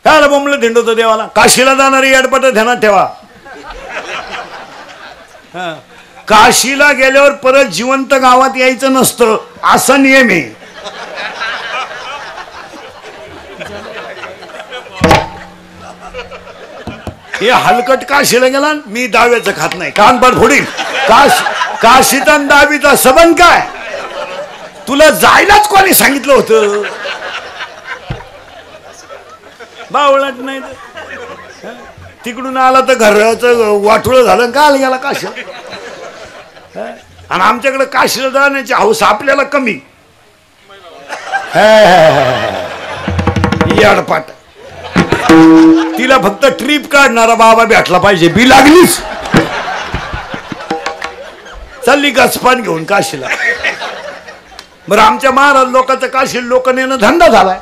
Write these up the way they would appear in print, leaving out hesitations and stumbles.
ह्याला बोंबलं धिंडवतो देवाला. काशीला जाणारी अडपट ध्यानात ठेवा. काशीला गेल्यावर परत जिवंत गावात यायचं नसतं असा नियम आहे. हे हलकट काशीला गेला. मी डाव्याचं खात नाही, कानपाट फोडील. काशीचा आणि डावीचा संबंध काय? तुला जायलाच कोणी सांगितलं होतं? बावळट नाही तिकडून आला तर घराचं वाटुळं झालं. काल गेला काशी. आणि आमच्याकडे काशीला जाण्याची हौस आपल्याला कमी. याडपाट. तिला फक्त ट्रिप काढणारा बाबा भेटला पाहिजे. बी लागलीच चालली गचपान घेऊन काशीला. बरं आमच्या महाराज लोकांचं काशी लोक नेणं धंदा झालाय.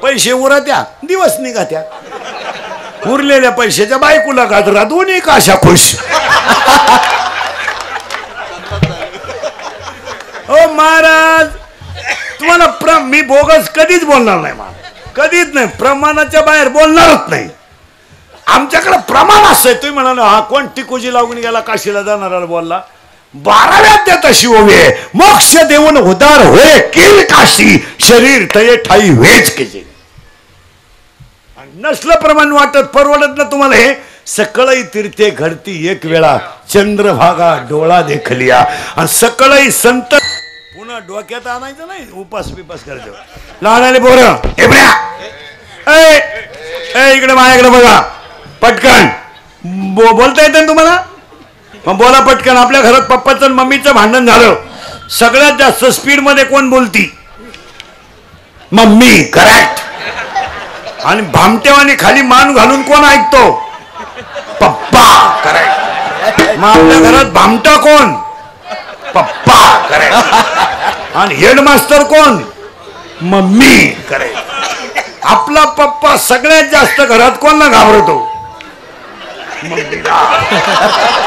पैसे उरत्या दिवस निघत्या. उरलेल्या पैशाच्या बायकोला गाजरा दोन्ही काशा खुश. हो महाराज तुम्हाला मी बोगस कधीच बोलणार नाही. महाराज कधीच नाही. प्रमाणाच्या बाहेर बोलणारच नाही. आमच्याकडे प्रमाण असं. तुम्ही म्हणाला हा कोण टिकोजी लागून गेला काशीला जाणारा बोलला. 12व्या देता शिववे मोक्ष देऊन उदार होय किल काशी शरीर तये ठाई वेच केजे. नसलं प्रमाण वाटत परवडत ना तुम्हाला. हे सकळई तीर्थे घडती एक वेळा चंद्रभागा डोळा देखलिया. आणि सकळई संत पुन्हा डोक्यात आणायचं नाही. उपास बिपास करायचं. लहानाले बोरं इकडे माझ्याकडे बघा पटकन. बोलता येतं तुम्हाला? मग बोला पटकन. आपल्या घरात पप्पाचं आणि मम्मीचं भांडण झालं. सगळ्यात जास्त स्पीड मध्ये कोण बोलती? मम्मी. करेक्ट. आणि भामटेवानी खाली मान घालून कोण ऐकतो? पप्पा. करेक्ट. मग आपल्या घरात भामटा कोण? पप्पा. करेक्ट. आणि हेडमास्टर कोण? मम्मी. करेक्ट. आपला पप्पा सगळ्यात जास्त घरात कोणला घाबरतो? मम्मीला.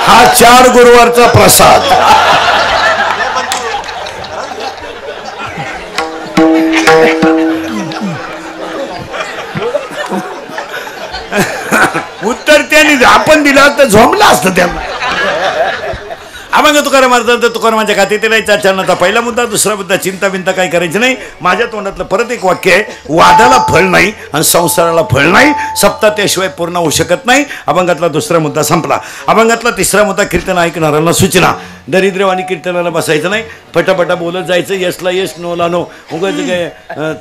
हा 4 गुरुवारचा प्रसाद. उत्तर त्यांनी आपण दिलं तर झोंबलं असतं त्यांना. अभंग तुकाराम महाराजांचा तुकारामांच्या खात्यातील चरणाचा पहिला मुद्दा. दुसरा मुद्दा चिंता बिंता काही करायची नाही. माझ्या तोंडातलं परत एक वाक्य आहे. वादाला फळ नाही आणि संसाराला फळ नाही. सप्ताह त्याशिवाय पूर्ण होऊ शकत नाही. अभंगातला दुसरा मुद्दा संपला. अभंगातला तिसरा मुद्दा कीर्तन ऐकणाऱ्यांना सूचना. दरिद्रवाणी कीर्तनाला बसायचं नाही. पटापटा बोलत जायचं. यशला यश नोला नो. उगाच काय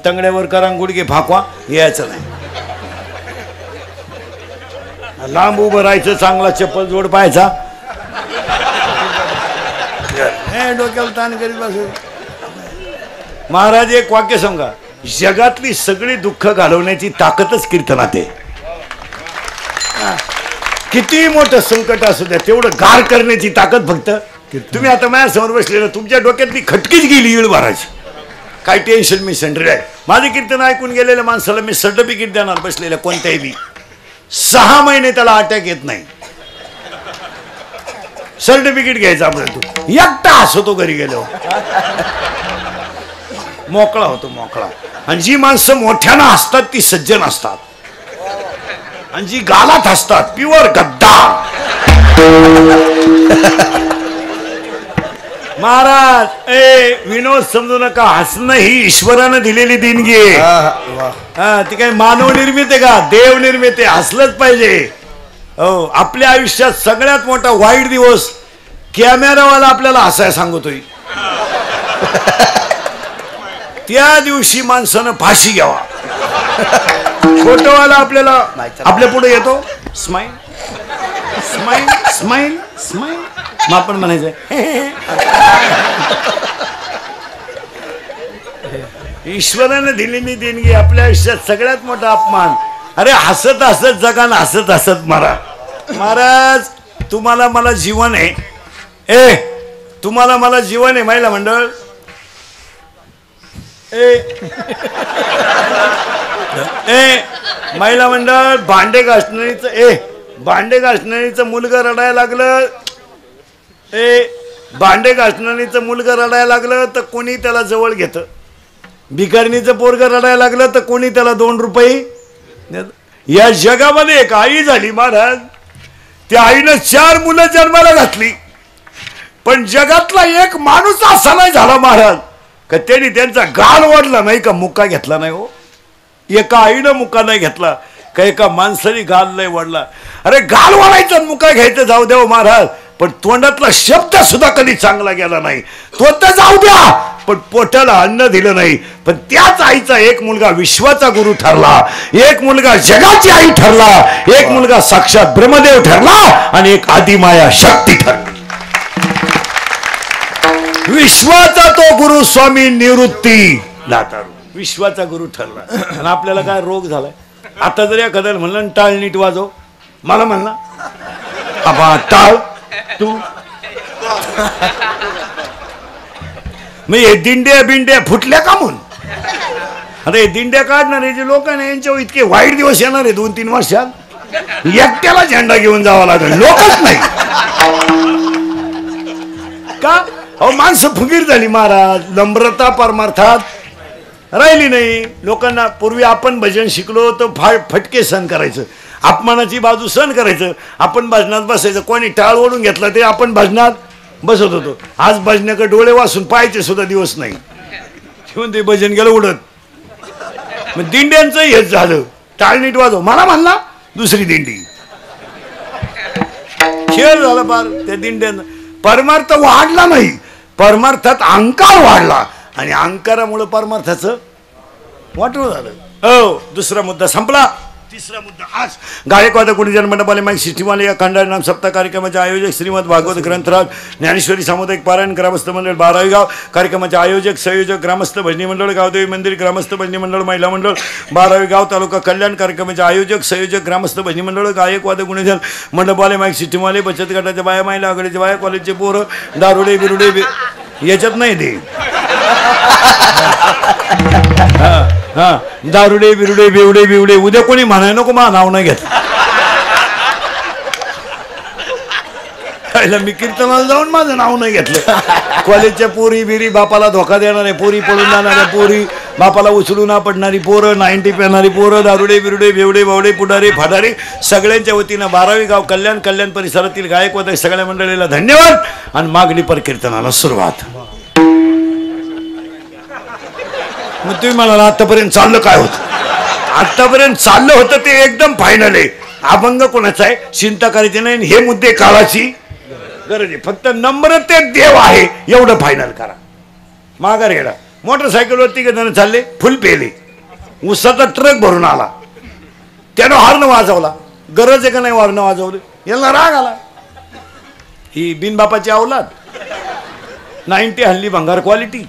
तंगड्यावर करांग गुडघे फाकवा यायचं नाही. लांब उभं राहायचं. चांगला चप्पल जोड पाहायचा. डोक्याला ताण करीत बसू. महाराज एक वाक्य सांगा. जगातली सगळी दुःख घालवण्याची ताकदच कीर्तनात आहे. किती मोठं संकट असू द्या तेवढं गार करण्याची ताकद फक्त. तुम्ही आता माझ्यासमोर बसलेलं तुमच्या डोक्यातली खटकीच गेली इळ भरायची. काय टेन्शन मी सेंटर आहे. माझे कीर्तन ऐकून गेलेल्या माणसाला मी सर्टिफिकेट देणार बसलेल्या कोणत्याही बी. 6 महिने त्याला अटॅक येत नाही. सर्टिफिकेट घ्यायचं आपलं. तू एकटा हसतो घरी गेलो. मोकळा होतो मोकळा. आणि जी माणसं मोठ्यानं हसतात ती सज्जन असतात. आणि जी गालात हसतात प्युअर गद्दार. महाराज विनोद समजू नका. हसणं ही ईश्वरानं दिलेली देणगी आहे. ती काही मानव निर्मित आहे का? देव निर्मित आहे. हसलंच पाहिजे. हो. आपल्या आयुष्यात सगळ्यात मोठा वाईट दिवस कॅमेरावाला आपल्याला हसाय सांगतोय. त्या दिवशी माणसानं फाशी घ्यावा. फोटोवाला आपल्याला आपल्या पुढे येतो. Smile smile smile smile. मग आपण म्हणायचं ईश्वरानं दिलेली देणगी. आपल्या आयुष्यात सगळ्यात मोठा अपमान. अरे हसत हसत जगा ना हसत हसत मरा. महाराज तुम्हाला मला जीवन आहे. तुम्हाला मला जीवन आहे. महिला मंडळ महिला मंडळ भांडे घासणारीचं मुलगा रडायला लागलं. भांडे घासणारीचं मुलगा रडायला लागलं तर कोणी त्याला जवळ घेतं. भिकारणीचं पोरग रडायला लागलं तर कोणी त्याला 2 रुपये. या जगामध्ये एक आई झाली महाराज. त्या आईनं 4 मुलं जन्माला घातली, पण जगातला एक माणूस असा नाही झाला महाराज का त्यांनी त्यांचा गाल ओढला नाही का मुक्का घेतला नाही. हो, एका आईनं मुक्का नाही घेतला का एका माणसाने गाल नाही ओढला. अरे गाल ओढायचा मुक्का घ्यायचं जाऊ द्या महाराज, पण तोंडातला शब्द सुद्धा कधी चांगला गेला नाही. तो तर जाऊ द्या, पण पोटाला अन्न दिलं नाही. पण त्याच आईचा एक मुलगा विश्वाचा गुरु ठरला, एक मुलगा जगाची आई ठरला, एक मुलगा साक्षात ब्रह्मदेव ठरला आणि एक आदिमाया शक्ती ठरली. विश्वाचा तो गुरु स्वामी निवृत्ती लातारू विश्वाचा गुरु ठरला. आणि आपल्याला काय रोग झालाय. आता जर एखाद्याला म्हणलं टाळ नीट वाजव, मला म्हणला आबा टाळ तू, मग हे दिंड्या बिंड्या फुटल्या का म्हणून. अरे दिंड्या काढणारे जे लोक ना यांच्यावर इतके वाईट दिवस येणार आहे 2-3 वर्षात. एकट्याला झेंडा घेऊन जावा लागेल, लोकच नाही का. अहो माणसं फुगीर झाली महाराज. नम्रता परमार्थात राहिली नाही. लोकांना पूर्वी आपण भजन शिकलो तर फटके सहन करायचं, अपमानाची बाजू सहन करायचं. आपण भजनात बसायचं, कोणी टाळ ओढून घेतला ते आपण भजनात बसत होतो. आज भजनाकडे डोळे वाचून पाहायचे सुद्धा दिवस नाही. ठेवून ते भजन गेलं उडत. मग दिंड्यांचं हेच झालं, टाळ नीट वाजव, मला म्हणला दुसरी दिंडी. खेळ झाला फार त्या दिंड्यांना. परमार्थ वाढला नाही, परमार्थात अहंकार वाढला आणि अहंकारामुळे परमार्थाचं वाटलं झालं. हो, दुसरा मुद्दा संपला. तिसरा मुद्दा आज गायकवाद गुणीजन मंडपाले माईक सिस्टीमवाले या खंडारी नाम सप्ताह कार्यक्रमाचे आयोजक श्रीमद भागवत ग्रंथराज ज्ञानेश्वरी सामुदायिक पारायण ग्रामस्थ मंडळ 12 गाव. कार्यक्रमाचे आयोजक संयोजक ग्रामस्थ भजनी मंडळ गावदेवी मंदिर ग्रामस्थ भजनी मंडळ महिला मंडळ 12 गाव तालुका कल्याण. कार्यक्रमाचे आयोजक संयोजक ग्रामस्थ भजनी मंडळ गायकवाद गुणीजन मंडपाले माईक सिस्टीमवाले बचत गटाच्या बाया महिला आघाडीच्या बाया कॉलेजचे पोरं दारुडे बिरुडे याच्यात नाही ते. हा दारुडे बिरुडे बेवडे बिवडे उद्या कोणी म्हणाय नको मा नाव नाही घेत. मी कीर्तनाला जाऊन माझं नाव नाही घेतलं. कॉलेजच्या पोरी बिरी, बापाला धोका देणाऱ्या पोरी, पळून जाणाऱ्या पोरी, बापाला उचलून ना पडणारी पोरं, 90 पेणारी पोरं, दारुडे बिरुडे बेवडे बावडे पुढारी फाडारी सगळ्यांच्या वतीनं 12 गाव कल्याण कल्याण परिसरातील गायकवाद सगळ्या मंडळीला धन्यवाद. आणि मागणी पर कीर्तनाला सुरुवात. मग तुम्ही म्हणाला आतापर्यंत चाललं काय होतं. आतापर्यंत चाललं होतं ते एकदम फायनल आहे. अभंग कोणाचा आहे चिंता करायची नाही. हे मुद्दे काळाची गरज आहे. फक्त नम्रतेत देव आहे एवढं फायनल करा. माघार येडा. मोटरसायकलवरती जण चालले, फुल पेले, उसाचा ट्रक भरून आला, त्यानं हॉर्न वाजवला. गरज आहे का नाही हॉर्न वाजवले. याला राग आला. ही बिनबापाची अवलाद 90 हल्ली भंगार क्वालिटी.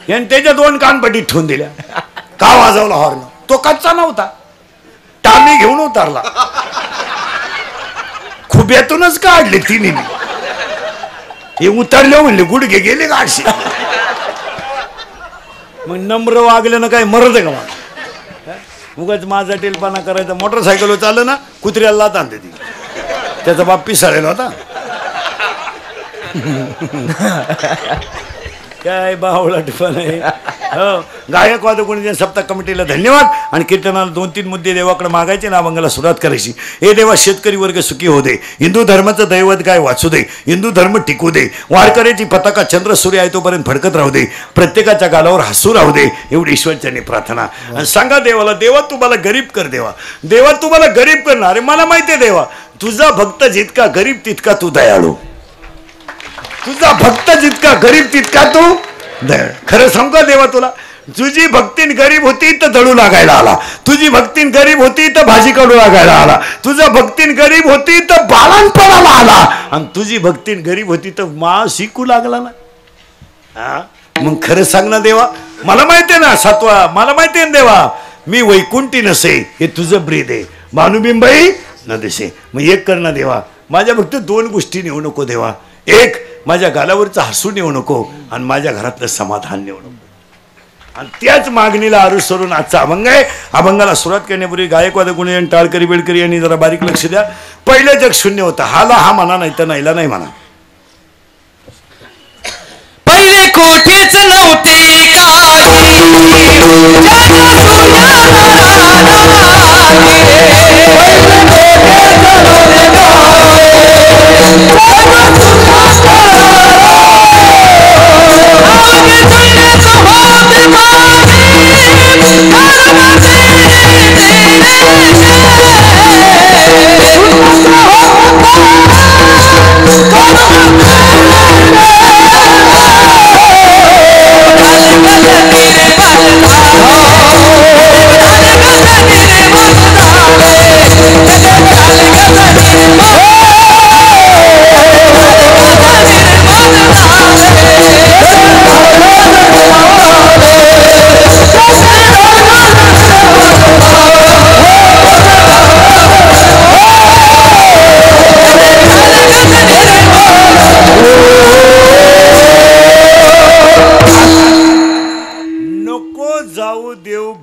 याने त्याच्या 2 कानपट्टीत ठेवून दिल्या. का वाजवला हॉर्न. तो कच्चा नव्हता, टामी घेऊन उतारला. खुब्यातूनच काढले तिने. हे उतरले म्हणले गुडघे गेले गाडशे. मग नम्र वागल्यानं काय मरत आहे का मग. उगाच माझा टेलपणा करायचा. मोटरसायकलवर चाललं ना कुत्र्याला लात आणते ती. त्याचा बाप पिसाळेला होता. काय बावळटपण आहे. हो, गायकवाद गुणीजन सप्ताह कमिटीला धन्यवाद. आणि कीर्तनाला 2-3 मुद्दे देवाकडे मागायचे ना अभंगाला सुरुवात करायची. हे देवा शेतकरी वर्ग सुखी होऊ दे, हिंदू धर्माचं दैवत काय वाचू दे, हिंदू धर्म टिकू दे, वारकऱ्याची पताका चंद्र सूर्य आहे तोपर्यंत फडकत राहू दे, प्रत्येकाच्या गालावर हसू राहू दे, एवढी ईश्वरच्याने प्रार्थना. आणि सांगा देवाला, देवा तुम्हाला गरीब कर. देवा देवा तुम्हाला गरीब करणार. अरे मला माहिती आहे देवा, तुझा भक्त जितका गरीब तितका तू दयाळू. तुझा भक्त जितका गरीब तितका तू दयाळू. खरं सांगू का देवा तुला, तुझी भक्तीन गरीब होती तर दळू लागायला आला, तुझी भक्तीन गरीब होती तर भाजी काढू लागायला आला, तुझा भक्तीन गरीब होती तर बाळणपणाला आला, आणि तुझी भक्तीन गरीब होती तर मा शिकू लागला ना. हा मग खरं सांग ना देवा, मला माहितीये ना सातवा, मला माहितीये ना देवा, मी वैकुंठी नसे हे तुझं ब्रीद आहे, भानुबिंबई न दिसे. मग एक कर ना देवा, माझ्या फक्त 2 गोष्टी नेऊ नको देवा. एक, माझ्या गालावरचं हसू नेऊ नको, आणि माझ्या घरातलं समाधान नेऊ नको. आणि त्याच मागणीला अनुसरून आजचा अभंग आहे. अभंगाला सुरुवात करण्यापूर्वी गायकवाद गुणीजन टाळकरी बेळकरी यांनी जरा बारीक लक्ष द्या. पहिलं जग शून्य होतं, हाला हा म्हणा नाही तर नाहीला नाही म्हणा. पहिले कोठेच नव्हते काही, जग शून्य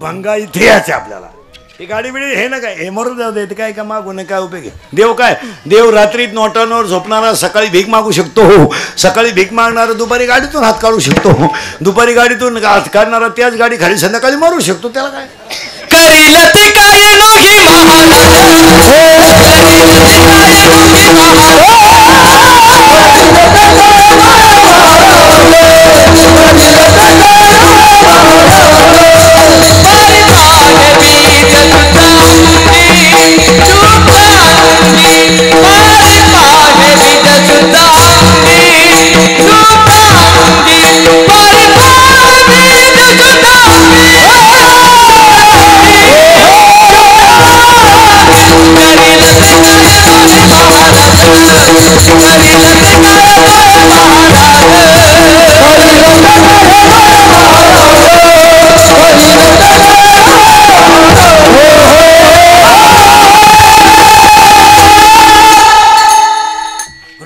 भंगा इथे यायचे आपल्याला ही गाडी बिडी हे ना काय हे मरून जाऊ दे काय का मागू नये काय उपयोग आहे देव काय देव रात्रीत नोटांवर झोपणारा सकाळी भीक मागू शकतो सकाळी भीक मागणारा दुपारी गाडीतून हात काढू शकतो दुपारी गाडीतून हात काढणारा त्याच गाडी खाली संध्याकाळी मारू शकतो त्याला काय करील ते काय नोही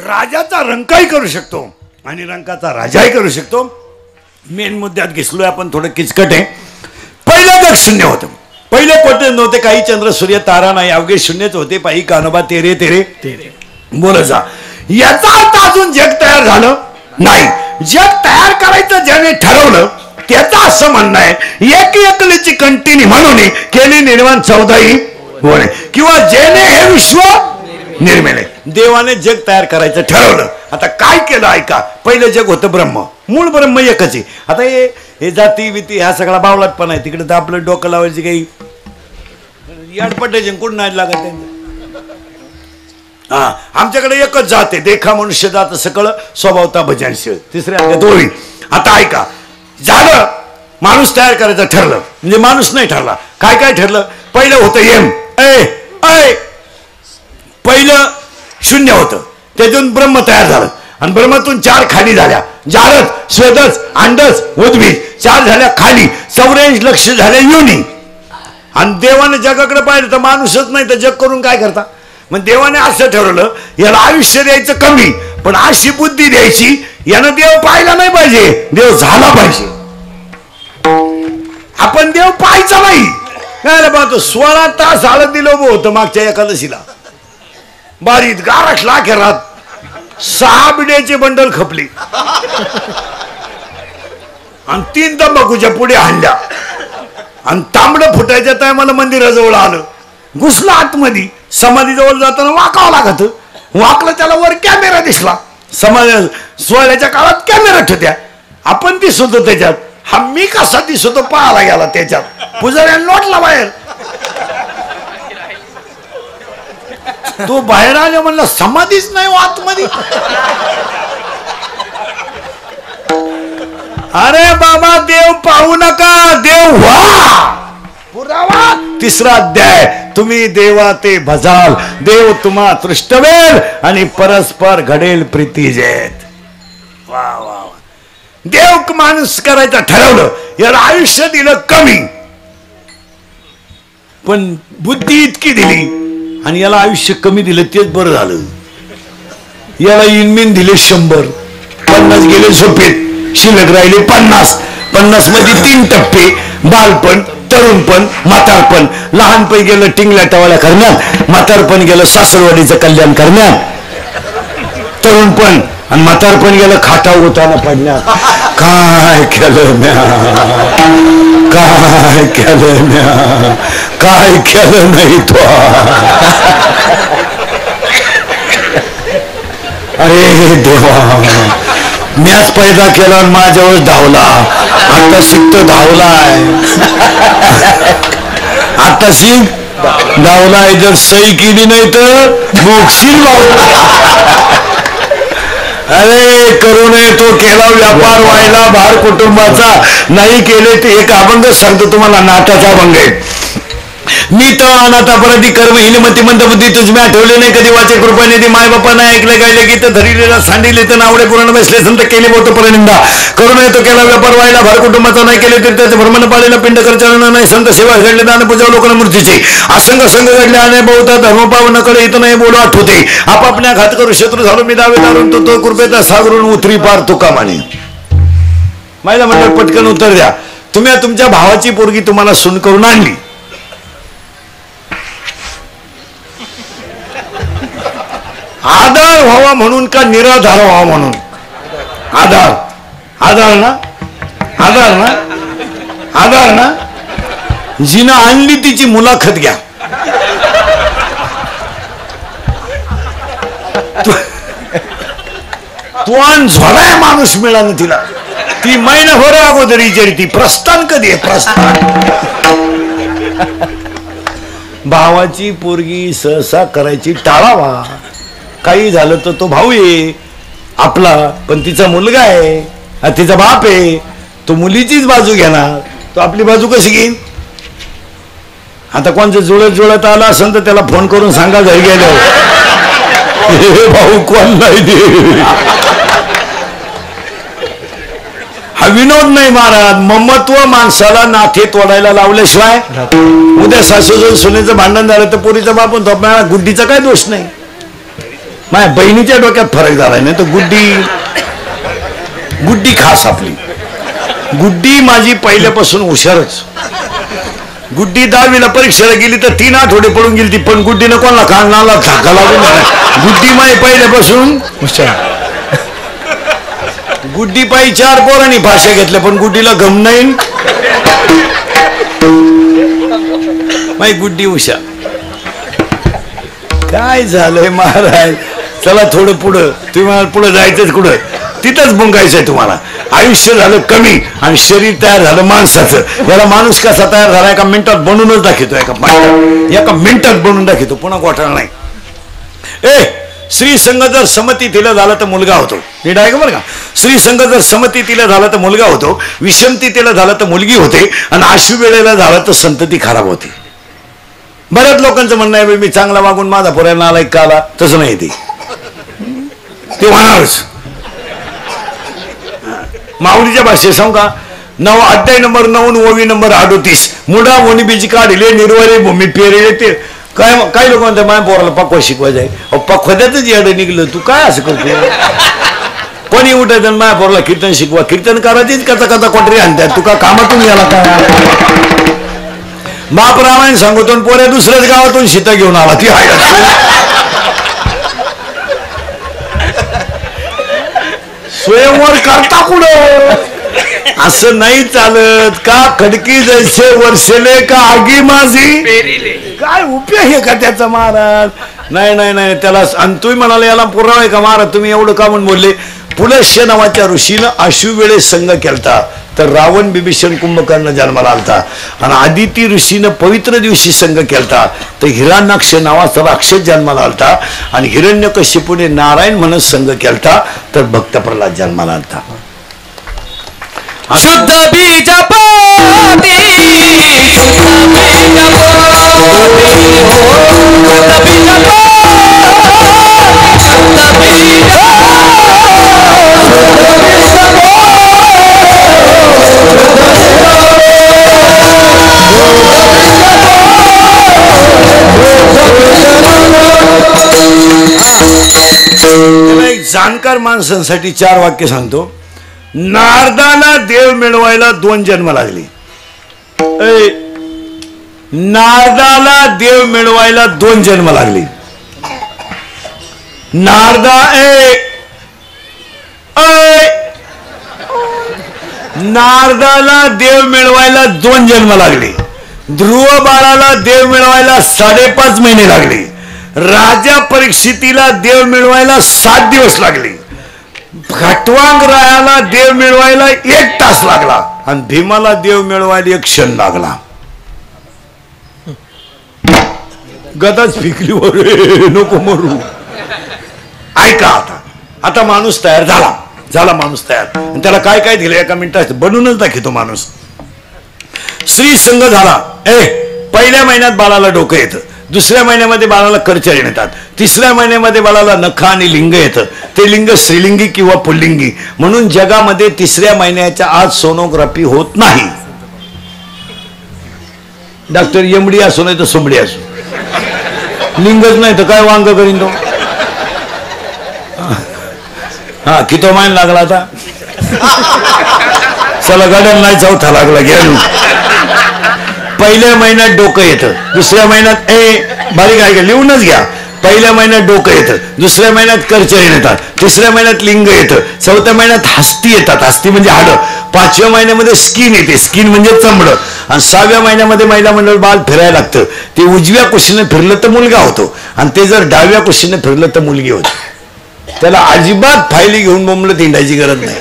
राजाचा रंकाही करू शकतो आणि रंकाचा राजाही करू शकतो मेन मुद्द्यात घिसलोय आपण थोडं किचकट आहे पहिलं जग शून्य होतं पहिले कोटे नव्हते काही चंद्र सूर्य तारा नाही अवघे शून्यच होते पायी कानोबा तेरे तेरे तेरे बोल जा याचा अर्थ अजून जग तयार झालं नाही जग तयार करायचं ज्याने ठरवलं त्याचं असं म्हणणं आहे एक एकलीची कंटिन्यू म्हणून केली निर्माण 14 होणे किंवा जेने हे विश्व निर्मिले देवाने जग तयार करायचं ठरवलं आता काय केलं ऐका पहिलं जग होतं ब्रह्म मूळ ब्रह्म एकच आहे आता हे जाती विती हा सगळा बावलाटपण आहे तिकडे तर आपलं डोकं लावायची काही याडपटायचे कुठं नाही लागत हा आमच्याकडे एकच जात आहे देखा मनुष्य जात सकळ स्वभावता भजनशील तिसऱ्या दोरी आता ऐका झालं माणूस तयार करायचं ठरलं म्हणजे माणूस नाही ठरला काय काय ठरलं पहिलं होतं एम ऐ पहिलं शून्य होतं त्यातून ब्रह्म तयार झालं आणि ब्रह्मातून 4 खाली झाल्या जारद स्वेदस अंडस उद्भिद 4 झाल्या खाली 84 लक्ष झाल्या योनी आणि देवाने जगाकडे पाहिलं तर माणूसच नाही तर जग करून काय करता मग देवाने असं ठरवलं याला आयुष्य द्यायचं कमी पण अशी बुद्धी द्यायची यानं देव पाहिला नाही पाहिजे देव झाला पाहिजे आपण देव पाहायचा नाही काय पाहतो 16 तास हळद दिलं होतं मागच्या एकादशीला बारीत गारठ लाखेरात 6 बिड्याचे बंडल खपली आणि 3 तंबाखूच्या पुढे हाणल्या आणि तांबडं फुटायच्या टायमाला मंदिराजवळ आलं घुसलं आतमध्ये समाधीजवळ जाताना वाकावं लागत वाकलं त्याला वर कॅमेरा दिसला समाधी सोहळ्याच्या काळात कॅमेरा होत्या आपण दिसत होतो त्याच्यात हा मी कसा दिसतो पाहायला गेला त्याच्यात पुजाऱ्याने लोटला बाहेर तो बाहेर आला म्हणला समाधीच नाही आतमध्ये अरे बाबा देव पाहू नका देव व्हा पुरावा 3रा अध्याय तुम्ही देवा ते भजाल देव तुम्हा तृष्टवेल आणि परस्पर घडेल प्रीतीजेत वा वा देव माणूस करायचं ठरवलं याला आयुष्य दिलं कमी पण बुद्धी इतकी दिली आणि याला आयुष्य कमी दिलं तेच बरं झालं याला इनमिन दिले 100 50 गेले झोपेत शिल्लक राहिले 50 मध्ये 3 टप्पे बालपण तरुणपण म्हातारपण लहानपण गेलं टिंगल्या टवाळ्या करण्यात म्हातारपण गेलं सासरवाडीचं कल्याण करण्यात तरुणपण आणि म्हातारपण गेलं खाटा उताना पडण्यात काय केलं काय केलं नाही तो अरे देवा, म्याच पैदा केला आणि माझ्यावर धावला. आता शिकतो धावलाय, आता शिक धावलाय. जर सही केली नाही तर मोक्षील. अरे करू नये तो केला व्यापार व्हायला भार कुटुंबाचा, नाही केले ते एक अभंग सांगतो तुम्हाला, नाटाचा अभंग आहे. मी तर अनाथापराधी कर्म हिनमती मंदबुद्धी तुझमे आठवले नाही कधी वाचे कृपाने ती माय बाप्पा नाही ऐकले गायले गीत धरिलेला सांडिले तर नावडे पुराण बसले संत केले बहुत परनिंदा. करू नये तो केला व्यापार व्हायला भार कुटुंबाचा, नाही केले तर त्याचे भ्रमण पाळलेला पिंड करचालना नाही. संत सेवा घडले दान पूजा लोकांना मूर्तीचे असंग संघ घडले आणि बहुता धर्मपावनाकडे इथं नाही बोलू आठवते. आपापल्या घात करू शत्रू झालो मी दावे दारून तो कृपेचा सागरून उतरी पार तुका माने. माहिला म्हणलं पटकन उत्तर द्या. तुम्ही तुमच्या भावाची पोरगी तुम्हाला सून करून आणली, आधार व्हावा म्हणून का निराधार व्हावा म्हणून? आधार. आधार ना, आधार ना, आधार ना. जिनं आणली तिची मुलाखत घ्या. तू आण झोलाय माणूस मिळाला तिला. ती महिनाभर अगोदर विचारती प्रस्थान कधी आहे, प्रस्थान. भावाची पोरगी सहसा करायची टाळावा. काही झालं तर तो भाऊ आहे आपला, पण तिचा मुलगा आहे, तिचा बाप आहे, तो मुलीचीच बाजू घेणार, तो आपली बाजू कशी घेईन? आता कोणचं जुळत आलं असेल तर त्याला फोन करून सांगा घरी गेलो भाऊ कोण नाही दे. हा विनोद नाही महाराज. ममत्व माणसाला नाथे तोडायला लावल्याशिवाय, उद्या सासूचं सुनेचं भांडण झालं तर पोरीचा बाप गुड्डीचा काय दोष नाही. माझ्या बहिणीच्या डोक्यात फरक झालाय, नाही तर गुड्डी खास आपली. गुड्डी माझी पहिल्यापासून हुशारच. गुड्डी 10वीला परीक्षेला गेली तर 3 आठवडे पडून गेली ती, पण गुड्डीनं कोणाला कानाला धाका लागून गुड्डी माझी पहिल्यापासून हुशार. गुड्डी पायी 4 पोरांनी भाषा घेतल्या, पण गुड्डीला गम नाही. माझी गुड्डी हुशार. काय झालंय महाराज? चला थोडं पुढं. तुम्हाला पुढं जायचंच कुठं? तिथंच बुंगायचंय तुम्हाला. आयुष्य झालं कमी आणि शरीर तयार झालं माणसाचं. याला माणूस कसा तयार झाला एका मिनिटात बनवूनच दाखवतो, एका मिनिटात बनवून दाखवतो, पुन्हा घोटाळा नाही. स्त्री संघ जर समती तिला झाला तर मुलगा होतो. नीट आहे का बरं का? स्त्री संघ जर समती तिला झाला तर मुलगा होतो, विषमती तिला झाला तर मुलगी होते, आणि आशु वेळेला झाला तर संतती खराब होते. बऱ्याच लोकांचं म्हणणं आहे मी चांगला वागून माझा पोऱ्यांना आलाय का आला. तसं नाही, ते म्हणालच. माऊलीच्या भाषेत सांगू का? अध्याय नंबर 9 ओवी नंबर 38 मुडा वणी बीज काढले निर्वारे भूमी पेरले. ते काय काही लोक म्हणतात माझ्या पोराला पक्वा शिकवायचं आहे. पक्वाद्यातच येडं निघलं. तू काय असं करतो? कोणी उठायचं माझ्या पोराला कीर्तन शिकवा. कीर्तन करायचीच कथा कथा कोटरी आणतात. तू का कामातून गेला काय? बाप रामायण सांगतो पोऱ्या दुसऱ्याच गावातून सीता घेऊन आला. ती आहे स्वयंवर करता कुठं? असं नाही चालत. का खडकी जैसे वर्षले का आगी माझी, काय उपयोग आहे का त्याचा महाराज? नाही नाही नाही त्याला. आणि तुम्ही म्हणाले याला पुरावा आहे का महाराज? तुम्ही एवढं का म्हणून बोलले? पुलश्य नावाच्या ऋषीनं आशु वेळे संघ केलता तर रावण बिभीषण कुंभकर्ण जन्माला आलता. आणि आदिती ऋषीनं पवित्र दिवशी संघ केलता तर हिरण्याक्ष नावाचा राक्षस जन्माला आलता. आणि हिरण्यकशिपूने नारायण म्हणत संघ केलता तर भक्त प्रल्हाद जन्माला आलता. शुद्ध बीज एक जाणकार माणसांसाठी 4 वाक्य सांगतो. नारदाला देव मिळवायला 2 जन्म लागले. नारदाला देव मिळवायला 2 जन्म लागले. नारदाला देव मिळवायला 2 जन्म लागले. ध्रुव बाळाला देव मिळवायला 5.5 महिने लागले. राजा परीक्षितीला देव मिळवायला 7 दिवस लागले. खटवांगरायाला देव मिळवायला 1 तास लागला आणि भीमाला देव मिळवायला 1 क्षण लागला. गदाच फिकली वर नको मरू. ऐका आता माणूस तयार झाला माणूस तयार. आणि त्याला काय काय दिलं एका मिनिटात बनवूनच दाखवतो माणूस. स्त्री संघ झाला. पहिल्या महिन्यात बाळाला डोकं येतं, दुसऱ्या महिन्यामध्ये बाळाला करचरण येतात, तिसऱ्या महिन्यामध्ये बाळाला नख आणि लिंग येतं. ते लिंग स्त्रीलिंगी किंवा पुल्लिंगी. म्हणून जगामध्ये 3ऱ्या महिन्याच्या आत सोनोग्राफी होत नाही. डॉक्टर एमडी असो नाही तर सोमडी असो, लिंगच नाही तर काय वांग करीन तो. हा किती महिना लागला आता. चला गाड्या नाही चौथा लागला घ्या. पहिल्या महिन्यात डोकं येतं, दुसऱ्या महिन्यात बारीक आहे लिहूनच घ्या. पहिल्या महिन्यात डोकं येतं, दुसऱ्या महिन्यात करचरण येतात, तिसऱ्या महिन्यात लिंग येतं, चौथ्या महिन्यात हस्ती येतात, हस्ती म्हणजे हाडं, 5व्या महिन्यामध्ये स्किन येते, स्किन म्हणजे चमडं, आणि 6व्या महिन्यामध्ये महिला मंडळ बाळ फिरायला लागतं. ते उजव्या कुशीने फिरलं तर मुलगा होतो आणि ते जर डाव्या कुशीने फिरलं तर मुलगी होती. त्याला अजिबात फायली घेऊन बोंबलं तिंडायची गरज नाही.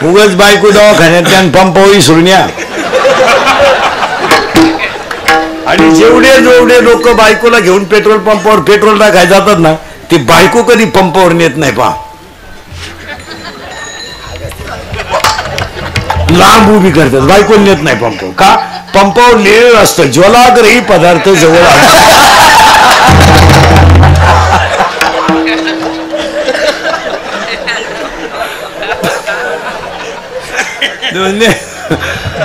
उगाच बायको दवाखान्यात पंपावरी सुरण्या. आणि जेवढे लोक बायकोला घेऊन पेट्रोल पंपावर पेट्रोल टाकाय जातात ना, ती बायको कधी पंपावर नेत नाही. पहा लांब उभी करतात, बायको नेत नाही पंपावर. का? पंपावर लिहिलेलं असतं ज्वलाग्रही पदार्थ जवळ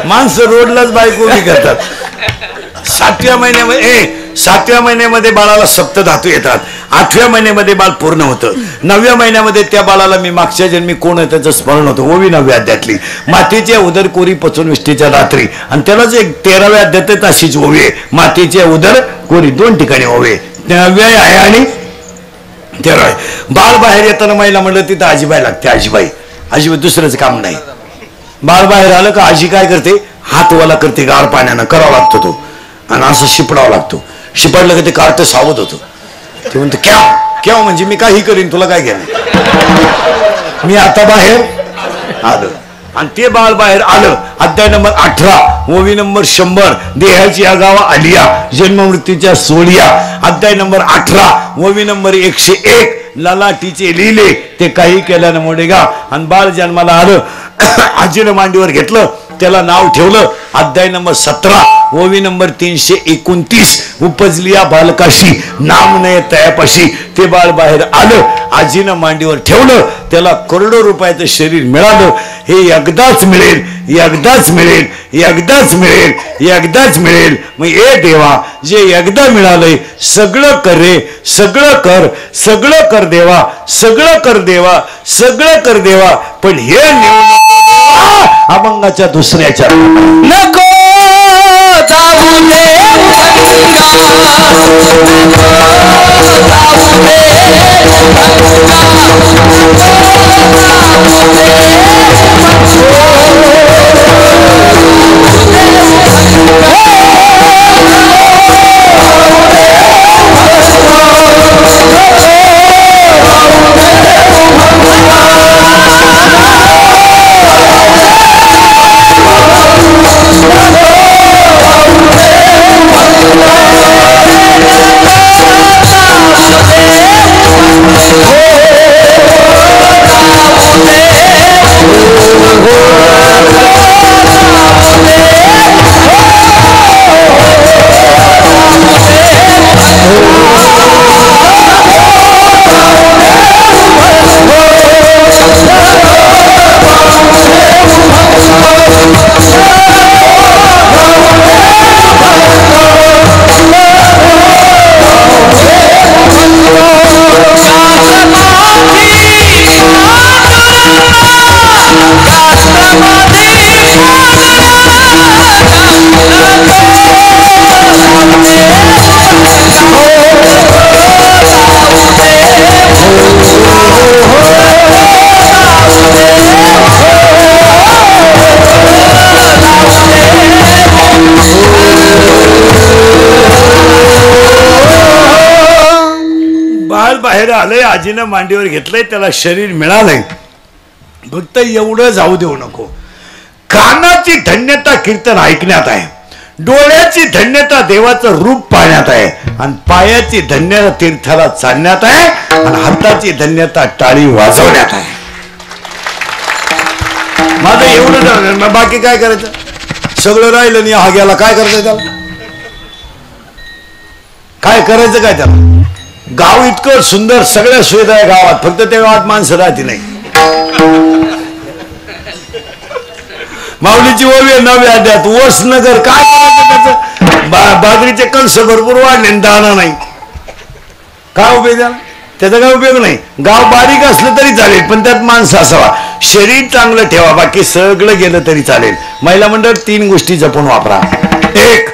माणसं रोडलाच बायको उभी करतात. 7व्या महिन्यामध्ये बाळाला सप्तधातू येतात. 8व्या महिन्यामध्ये बाळ पूर्ण होतं. 9व्या महिन्यामध्ये त्या बाळाला मी मागच्या जन्मी कोण आहे त्याचं स्मरण होतं. 9व्या अध्यायातली मातेच्या उदर कोरी पचून विष्टीच्या रात्री. आणि त्यालाच एक 13व्या अध्यायात अशीच ओवी आहे. मातेच्या उदर कोरी 2 ठिकाणी ओवी. 9व्या आहे आणि 13व्या. बाळ बाहेर येताना महिला म्हणलं तिथं आजीबाई लागते. आजीबाई दुसरंच काम नाही. बाळ बाहेर आलं का आजी काय करते, हातवाला करते, गार पाण्यानं करावा लागतो तो, आणि असं शिपडावं लागतो. शिपडलं का ते कार्ट सावध होतं. ते म्हणतो केव्हा म्हणजे मी काही करीन, तुला काय घेणं, मी आता बाहेर आलं. आणि ते बाळ बाहेर आलं. अध्याय नंबर 18, ओवी नंबर 100, देहाची आगावा आलिया, जन्म मृत्यूच्या सोडिया. अध्याय नंबर 18, ओवी नंबर 101, ललाटीचे लिहिले ते काही केल्यानं मोडेगा. आणि बाळ जन्माला आलं, आजीनं मांडीवर घेतलं, त्याला नाव ठेवलं. अध्याय नंबर 17, ओवी नंबर 329, उपजलिया बालकाशी नाम नये तयापाशी. ते बाळ बाहेर आलं, आजीनं मांडीवर ठेवलं, त्याला करोडो रुपयाचं शरीर मिळालं. हे एकदाच मिळेल, एकदाच मिळेल, एकदाच मिळेल, एकदाच मिळेल. मग ए देवा, जे एकदा मिळालंय सगळं कर रे, सगळं कर, सगळं कर देवा, सगळं कर देवा, सगळं कर देवा. पण हे नेऊ नको देवा अभंगाच्या दुसऱ्याच्या. नको जाऊ दे बाहेर आलंय, आजीनं मांडीवर घेतलंय, त्याला शरीर मिळालंय, फक्त एवढं जाऊ देऊ नको. कानाची धन्यता कीर्तन ऐकण्यात आहे, डोळ्याची धन्यता देवाचं रूप पाहण्यात आहे, आणि पायाची धन्यता तीर्थाला चालण्यात आहे, आणि हाताची धन्यता टाळी वाजवण्यात आहे. माझं एवढं झालं, मग बाकी काय करायचं? सगळं राहिलं नाही, हा गेला, काय करायचं त्याला? काय करायचं काय त्याला? गाव इतकं सुंदर, सगळ्या सुविधा आहे गावात, फक्त त्या गावात माणसं राहते नाही. माऊलीची ओवी नव्या अध्यात ओस नगर, काय करायचं त्याचं? बाजरीचे कणस भरपूर वाढले, दाना नाही, काय उपयोग त्याला? त्याचा काय उपयोग नाही. गाव बारीक असलं तरी चालेल, पण त्यात माणसं असावा, शरीर चांगलं ठेवा, बाकी सगळं गेलं तरी चालेल. महिला मंडळ 3 गोष्टी जपून वापरा. 1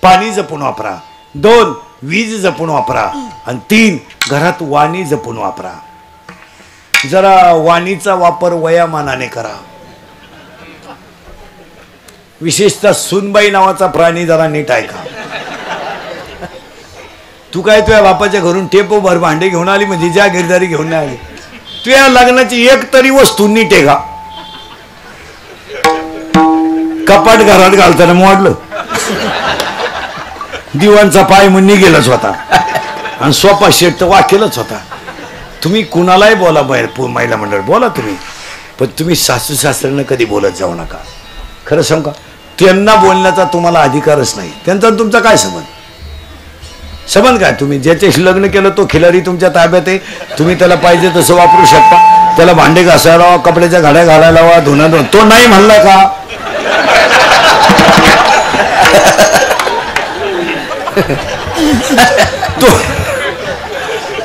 पाणी जपून वापरा, 2 वीज जपून वापरा, आणि 3 घरात वाणी जपून वापरा. जरा वाणीचा वापर वयामानाने करा. विशेषतः सुनबाई नावाचा प्राणी जरा नीट ऐका. तू काय तुझ्या बापाच्या घरून टेपो भर भांडे घेऊन आली म्हणजे ज्या गिरदारी घेऊन नाही आली. तुझ्या लग्नाची एक तरी वस्तू नीट आहे का? कपाट घरात घालताना मोडलं, दिवाणचा पाय म्हणून गेलाच होता, आणि सोफा सेट तर वाकेलच होता. तुम्ही कुणालाही बोला, बाहेर महिला मंडळ बोला तुम्ही, पण तुम्ही सासू सासऱ्यांना कधी बोलत जाऊ नका. खरं सांग का, त्यांना बोलण्याचा तुम्हाला अधिकारच नाही. त्यांचा तुमचा काय संबंध? संबंध काय? तुम्ही ज्याच्याशी लग्न केलं तो खिलारी तुमच्या ताब्यात आहे, तुम्ही त्याला पाहिजे तसं वापरू शकता. त्याला भांडे घासायला लावा, कपड्याच्या घड्या घालायला लावा, धुणं, तो नाही म्हणला का?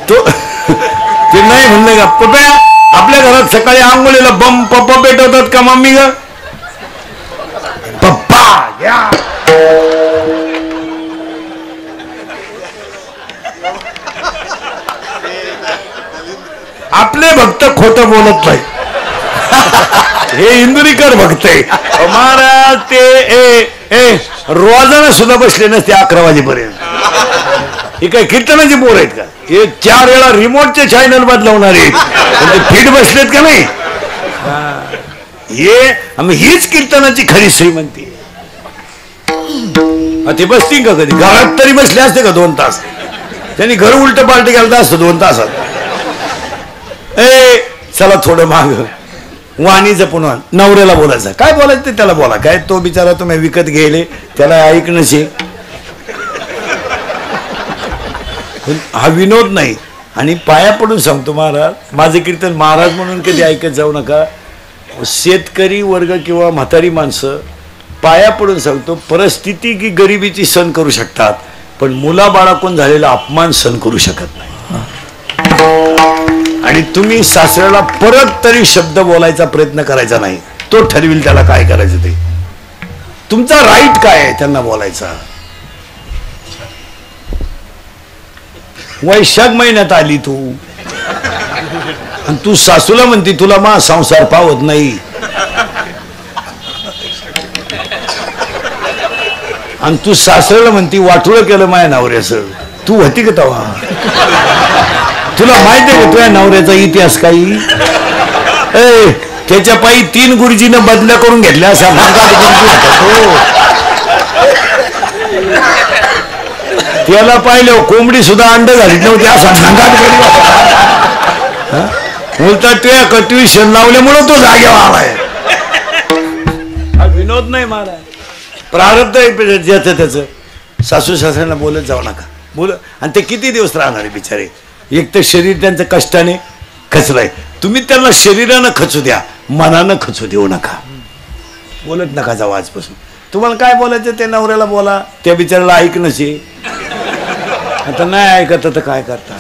तो ते नाही म्हणलं का? पप्या आपल्या घरात सकाळी आंघोळीला बम पप्पा पेटवतात का मम्मी ग? पप्पा या आपले भक्त खोटं बोलत नाही. हे इंदुरीकर भक्त आहे महाराज. ते रोजानं सुद्धा बसले नसते 11 वाजेपर्यंत. हे काय कीर्तनाची पोर आहेत का? हे 4 वेळा रिमोटचे चॅनल बदलवणारे फीट बसलेत का नाही? हीच कीर्तनाची खरी श्रीमंती. ते बसतील का कधी? घरात तरी बसले असते का 2 तास? त्यांनी घर उलट पालट केलं असतं 2 तासात. चला थोडं माग वाणी जपून. नवऱ्याला बोलायचं, काय बोलायचं ते त्याला बोला. काय तो बिचारा तुम्ही विकत घ्यायले, त्याला ऐकणंच. हा विनोद नाही. आणि पाया पडून सांगतो महाराज, माझं कीर्तन महाराज म्हणून कधी ऐकत जाऊ नका. शेतकरी वर्ग किंवा म्हातारी माणसं, पाया पडून सांगतो, परिस्थिती की गरिबीची सहन करू शकतात, पण मुलाबाळाकडून झालेला अपमान सहन करू शकत नाही. आणि तुम्ही सासऱ्याला परत तरी शब्द बोलायचा प्रयत्न करायचा नाही. तो ठरविल त्याला काय करायचं ते. तुमचा राईट काय आहे त्यांना बोलायचा. वैशाख महिन्यात आली तू, आणि तू सासूला म्हणती तुला मा संसार पावत नाही, आणि तू सासऱ्याला म्हणती वाटोळं केलं माझ्या नवऱ्याचं. तू होती का तेव्हा? तुला माहिती आहे का तुझ्या नवऱ्याचा इतिहास काही? त्याच्या पायी 3 गुरुजीनं बदल्या करून घेतल्या अशा त्याला पाहिलं कोंबडी सुद्धा अंड घालीत नव्हती असा सांगात बोलता. तुझ्या कट्युशन लावल्यामुळं तो जागेवर आलाय. विनोद नाही महाराज, प्रारब्ध आहे ज्याचं त्याचं. सासू सासऱ्यांना बोलत जाऊ नका. बोल. आणि ते किती दिवस राहणार आहे बिचारे? एक तर शरीर त्यांचं कष्टाने खचलंय. तुम्ही त्यांना शरीरानं खचू द्या, मनानं खचू देऊ नका. बोलत नका जाऊ आजपासून. तुम्हाला काय बोलायचं ते नवऱ्याला बोला, त्या बिचाराला ऐकणंच. आता नाही ऐकत तर काय करता?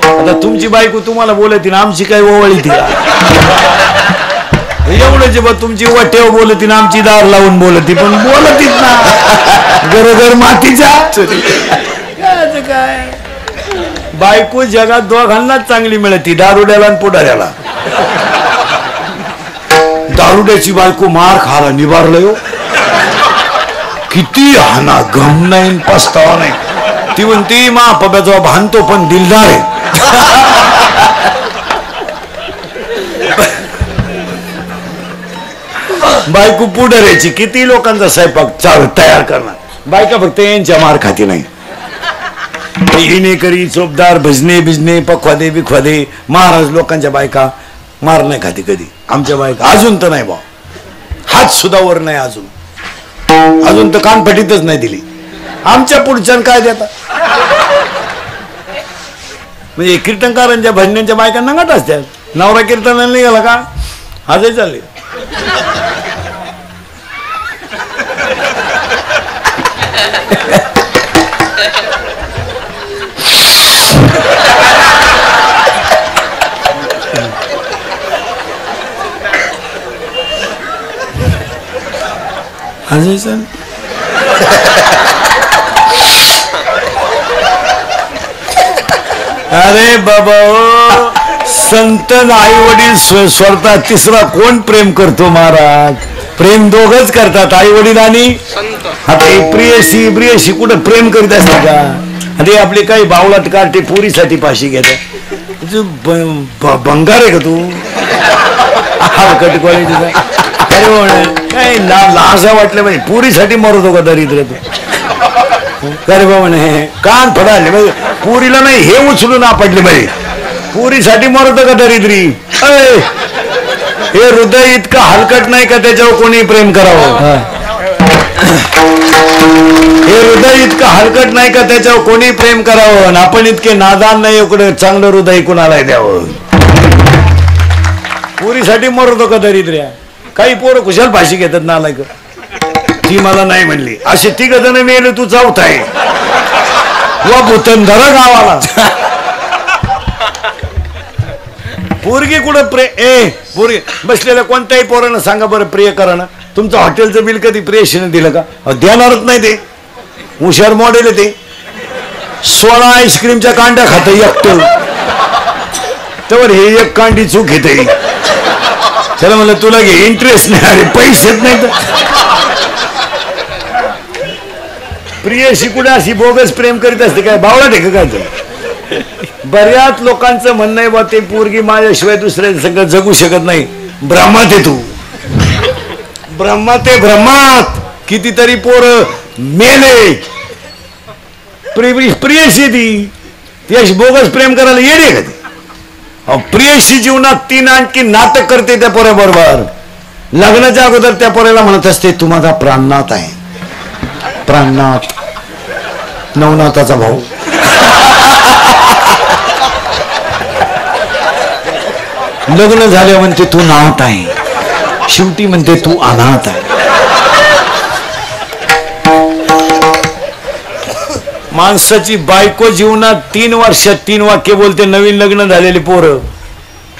आता तुमची बायको तुम्हाला बोलती ना, आमची काय ओवळी ती एवढंच बा. तुमची वाटेव बोलती ना, आमची दार लावून बोलती, पण बोलतीच ना घर मातीच्या. काय बायको जगात दोघांनाच चांगली मिळती, दारुड्याला आणि पुढाऱ्याला. दारुड्याची बायको मार खाला निभारलं. किती हाना, गम नाही, पस्तावा नाही. ती म्हणती मा पप्याचा भानतो पण दिलदार आहे. बायको पुढाऱ्याची किती लोकांचा स्वयंपाक तयार करणार, बायका फक्त यांच्या मार खाती नाही. हिने करी चोपदार भजने बिजने पखवादे बिखवादे महाराज लोकांच्या बायका मार नाही खाती कधी. आमच्या बायका अजून तर नाही बा, हात सुद्धा वर नाही अजून तर कानपटीतच नाही दिली. आमच्या पुढच्या काय देतात म्हणजे कीर्तनकारांच्या भजनांच्या बायकांना नंगाट असतात. नवरा कीर्तनाला नाही गेला का आजही चालले. आजही चाल. अरे बाबा संत आई वडील स्वतः तिसरा कोण प्रेम करतो महाराज. प्रेम दोघच करतात, आई वडील आणि आता प्रियशी कुठं प्रेम करीत असते का. अरे आपले काही बावळात काढते पोरीसाठी फाशी घेतात. भंगार आहे का तू हलकट क्वालिटीचा. काय लाजा वाटलं पाहिजे पुरीसाठी मरतो का दरिद्र तू. अरे बाबा म्हणे कान फडाले पुरीला नाही हे उचलून आपटले पाहिजे पुरीसाठी मरतो का दरिद्री. हे हृदय इतकं हलकट नाही का त्याच्यावर कोणी प्रेम करावं. हे हृदय इतकं हलकट नाही का त्याच्यावर कोणी प्रेम करावं. आपण इतके नादान नाही एवढं चांगलं हृदय कुणाला द्यावं. पुरीसाठी मरतो का दरिद्र्या. काही पोरं कुशाल फाशी घेतात नालायक. ती मला नाही म्हणली असे तिघ जण मेले तू चौथा आहे व भूतंधर गावाला. पोरगी कुठं पोरगी बसलेल्या कोणत्याही पोरानं सांगा बरं प्रिय करा ना. तुमचं हॉटेलचं बिल कधी प्रेयशीने दिलं का. देणारच नाही ते हुशार मॉडेल आहे ते. 16 आईस्क्रीमच्या कांड्या खात एकटं तर हे एक कांडी चूक घेते. चला म्हणलं तुला घे इंटरेस्ट नाही अरे पैसेच नाही तर. प्रियशी कुठे अशी बोगस प्रेम करीत असते काय बावळा आहे का काय. बऱ्याच लोकांचं म्हणणं आहे बा ते पोरगी माझ्याशिवाय दुसऱ्या संग जगू शकत नाही. ब्रह्मात आहे तू ब्रह्मात आहे ब्रह्मात. कितीतरी पोर मेले प्रियशी ती अशी बोगस प्रेम करायला येणे का ती. प्रियशी जीवनात तीन आणखी नाटक करते त्या पोऱ्याबरोबर. लग्नाच्या अगोदर त्या पोऱ्याला म्हणत असते तू माझा प्राणनाथ आहे. प्राणनाथ नवनाथाचा भाऊ. लग्न झाले म्हणते तू नाथ आहे. शेवटी म्हणते तू अनाथ आहे. माणसाची बायको जीवनात 3 वर्षात 3 वाक्य बोलते. नवीन लग्न झालेले पोरं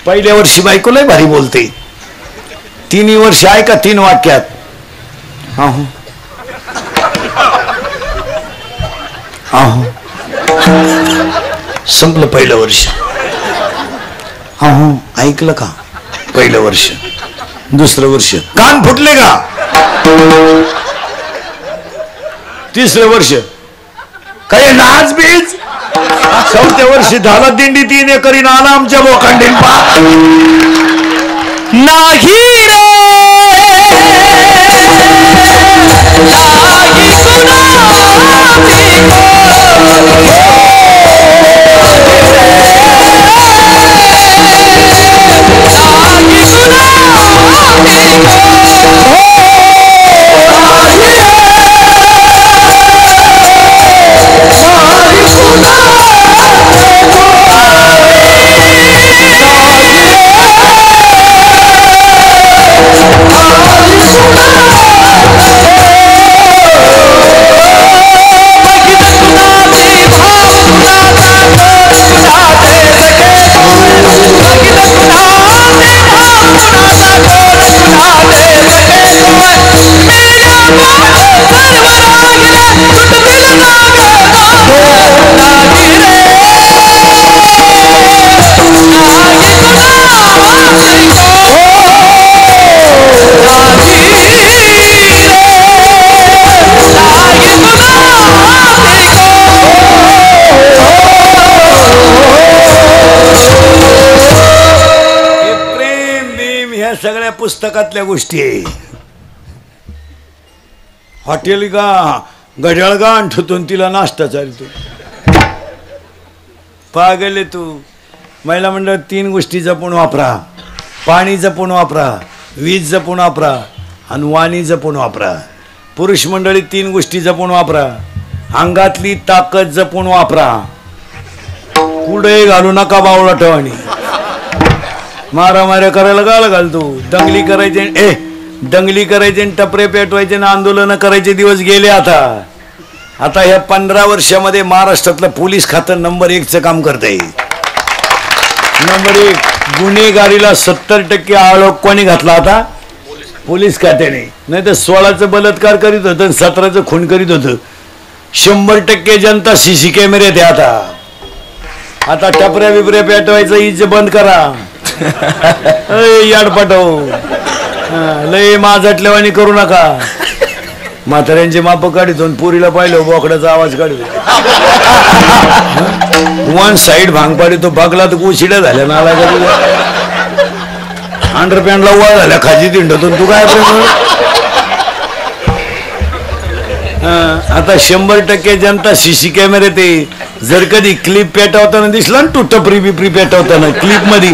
पहिल्या वर्षी बायको लय भारी बोलते. 3 वर्ष आहे का 3 वाक्यात. संपलं पहिलं वर्ष. ऐकलं का पहिलं वर्ष. दुसरं वर्ष कान फुटले का. तिसरं वर्ष काय नाच बीज. 4थ्या वर्षी झाला दिंडी 3 एकरी आला आमच्या बोकांडील नाही पुस्तकातल्या गोष्टी आहे. हॉटेल का घड्याळ का ठेवून तिला नाश्ता चालतो. पागले तू. महिला मंडळ 3 गोष्टी जपून वापरा. पाणी जपून वापरा, वीज जपून वापरा आणि वाणी जपून वापरा. पुरुष मंडळी 3 गोष्टी जपून वापरा. अंगातली ताकद जपून वापरा. कुठे घालू नका बावळा ठेवानी. मारामाऱ्या करायला गाळ घालतो. दंगली करायचे दंगली करायचे, टपरे पेटवायचे ना आंदोलन करायचे दिवस गेले. आता ह्या 15 वर्षामध्ये महाराष्ट्रातलं पोलीस खातं नंबर 1चं काम करतंय. नंबर 1. गुन्हेगारीला 70% आळोख कोणी घातला आता? पोलीस खात्याने. नाही तर 16चं बलात्कार करीत होतं, 17चं खून करीत होतं. 100% जनता सीसी कॅमेऱ्यात आहे. आता टपऱ्या बिपऱ्या पेटवायचं इज बंद करा. याड पाठव. लय माझटल्यावानी करू नका. म्हाताऱ्यांचे माप काढितो, पुरीला पाहिलं बोकड्याचा आवाज काढतो. 1 साईड भांग पाडितो. बगला तर उशिड्या झाल्या नाला. अंडरपॅन्टला उवा झाल्या खाजी तिंडतून. तू काय आता 100% जनता सीसी कॅमेऱ्यात आहे. जर कधी क्लिप पेटवताना दिसला ना, तू टपरी बिपरी पेटवताना क्लिप मध्ये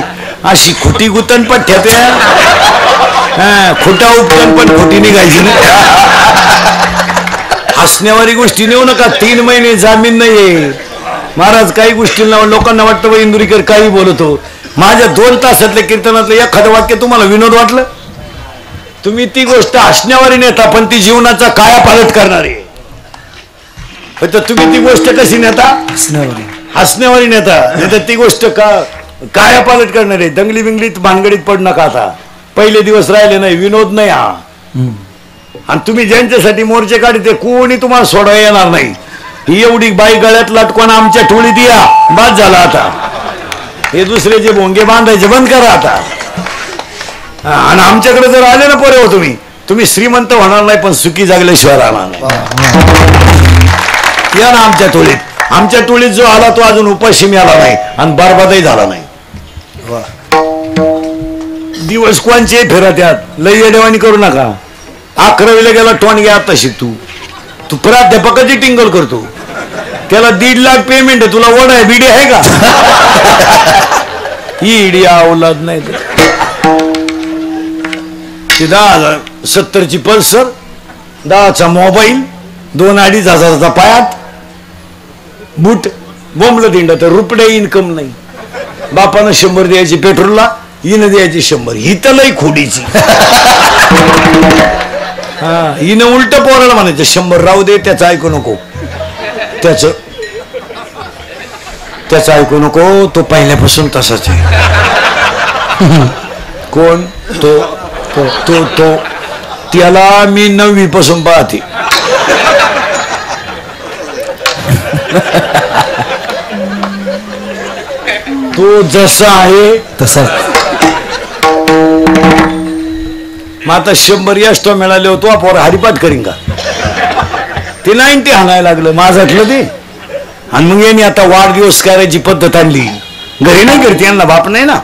अशी खोटी गुतन पठ्ठ्यात खोटा उपटन पण खोटी निघायची नाही. हसण्यावारी गोष्टी नेऊ नका. 3 महिने जामीन नाहीये. महाराज काही गोष्टींना लोकांना वाटतं इंदुरीकर काही बोलतो. माझ्या 2 तासातल्या कीर्तनातलं एखादं वाक्य तुम्हाला विनोद वाटलं? तुम्ही ती गोष्ट हसण्यावारी नेता, पण ती जीवनाचा कायापालट करणार आहे. तर तुम्ही ती गोष्ट कशी नेता? हसण्यावारी नेता. नाही तर ती गोष्ट कायापालट करणार आहे. दंगली बिंगलीत भानगडीत पडू नका. आता पहिले दिवस राहिले नाही. विनोद नाही हा. आणि तुम्ही ज्यांच्यासाठी मोर्चे काढते कोणी तुम्हाला सोडवा येणार नाही. ही एवढी बाई गळ्यात लटकून आमच्या टोळीत या, बाद झाला. आता हे दुसऱ्याचे भोंगे बांधायचे बंद करा आता. आणि आमच्याकडे जर आले ना पोरे हो, तुम्ही श्रीमंत होणार नाही, पण सुखी जागल्याशिवाय राहणार नाही. या ना आमच्या टोळीत. आमच्या टोळीत जो आला तो अजून उपाशी मिळाला नाही आणि बरबादही झाला नाही. दिवस कोणचे फिरत यात. लय येडेवाणी करू नका. 11वीला गेला टोन आता शिकतो. तू प्राध्यापकाची टिंगल करतो. त्याला 1.5 लाख पेमेंट आहे. तुला ओढ आहे बिडी आहे का? ईडी अवलाद नाही. ते 10,070ची पल्सर, 10चा मोबाईल, 2-2.5 हजाराचा पायात बूट, बोंबलं दिंड. तर रुपये इन्कम नाही. बापानं 100 द्यायची पेट्रोलला, हिनं द्यायची 100. ही तर लई खोडीची. हिनं उलट पोराला म्हणायचं 100 राहू दे, त्याचं ऐकू नको. त्याचं ऐकू नको. तो पहिल्यापासून तसाच आहे. कोण? तो त्याला मी 9वी पासून पाहते. तो जसा आहे तसा. मग आता 100 एक्स्ट्रा मिळाले होतो. पोर हरिपाठ करीन का? ते 90 हाणायला लागलं माझ्यातलं ते. आणि मग यांनी आता वाढदिवस करायची पद्धत आणली. घरी नाही करते, यांना बाप नाही ना.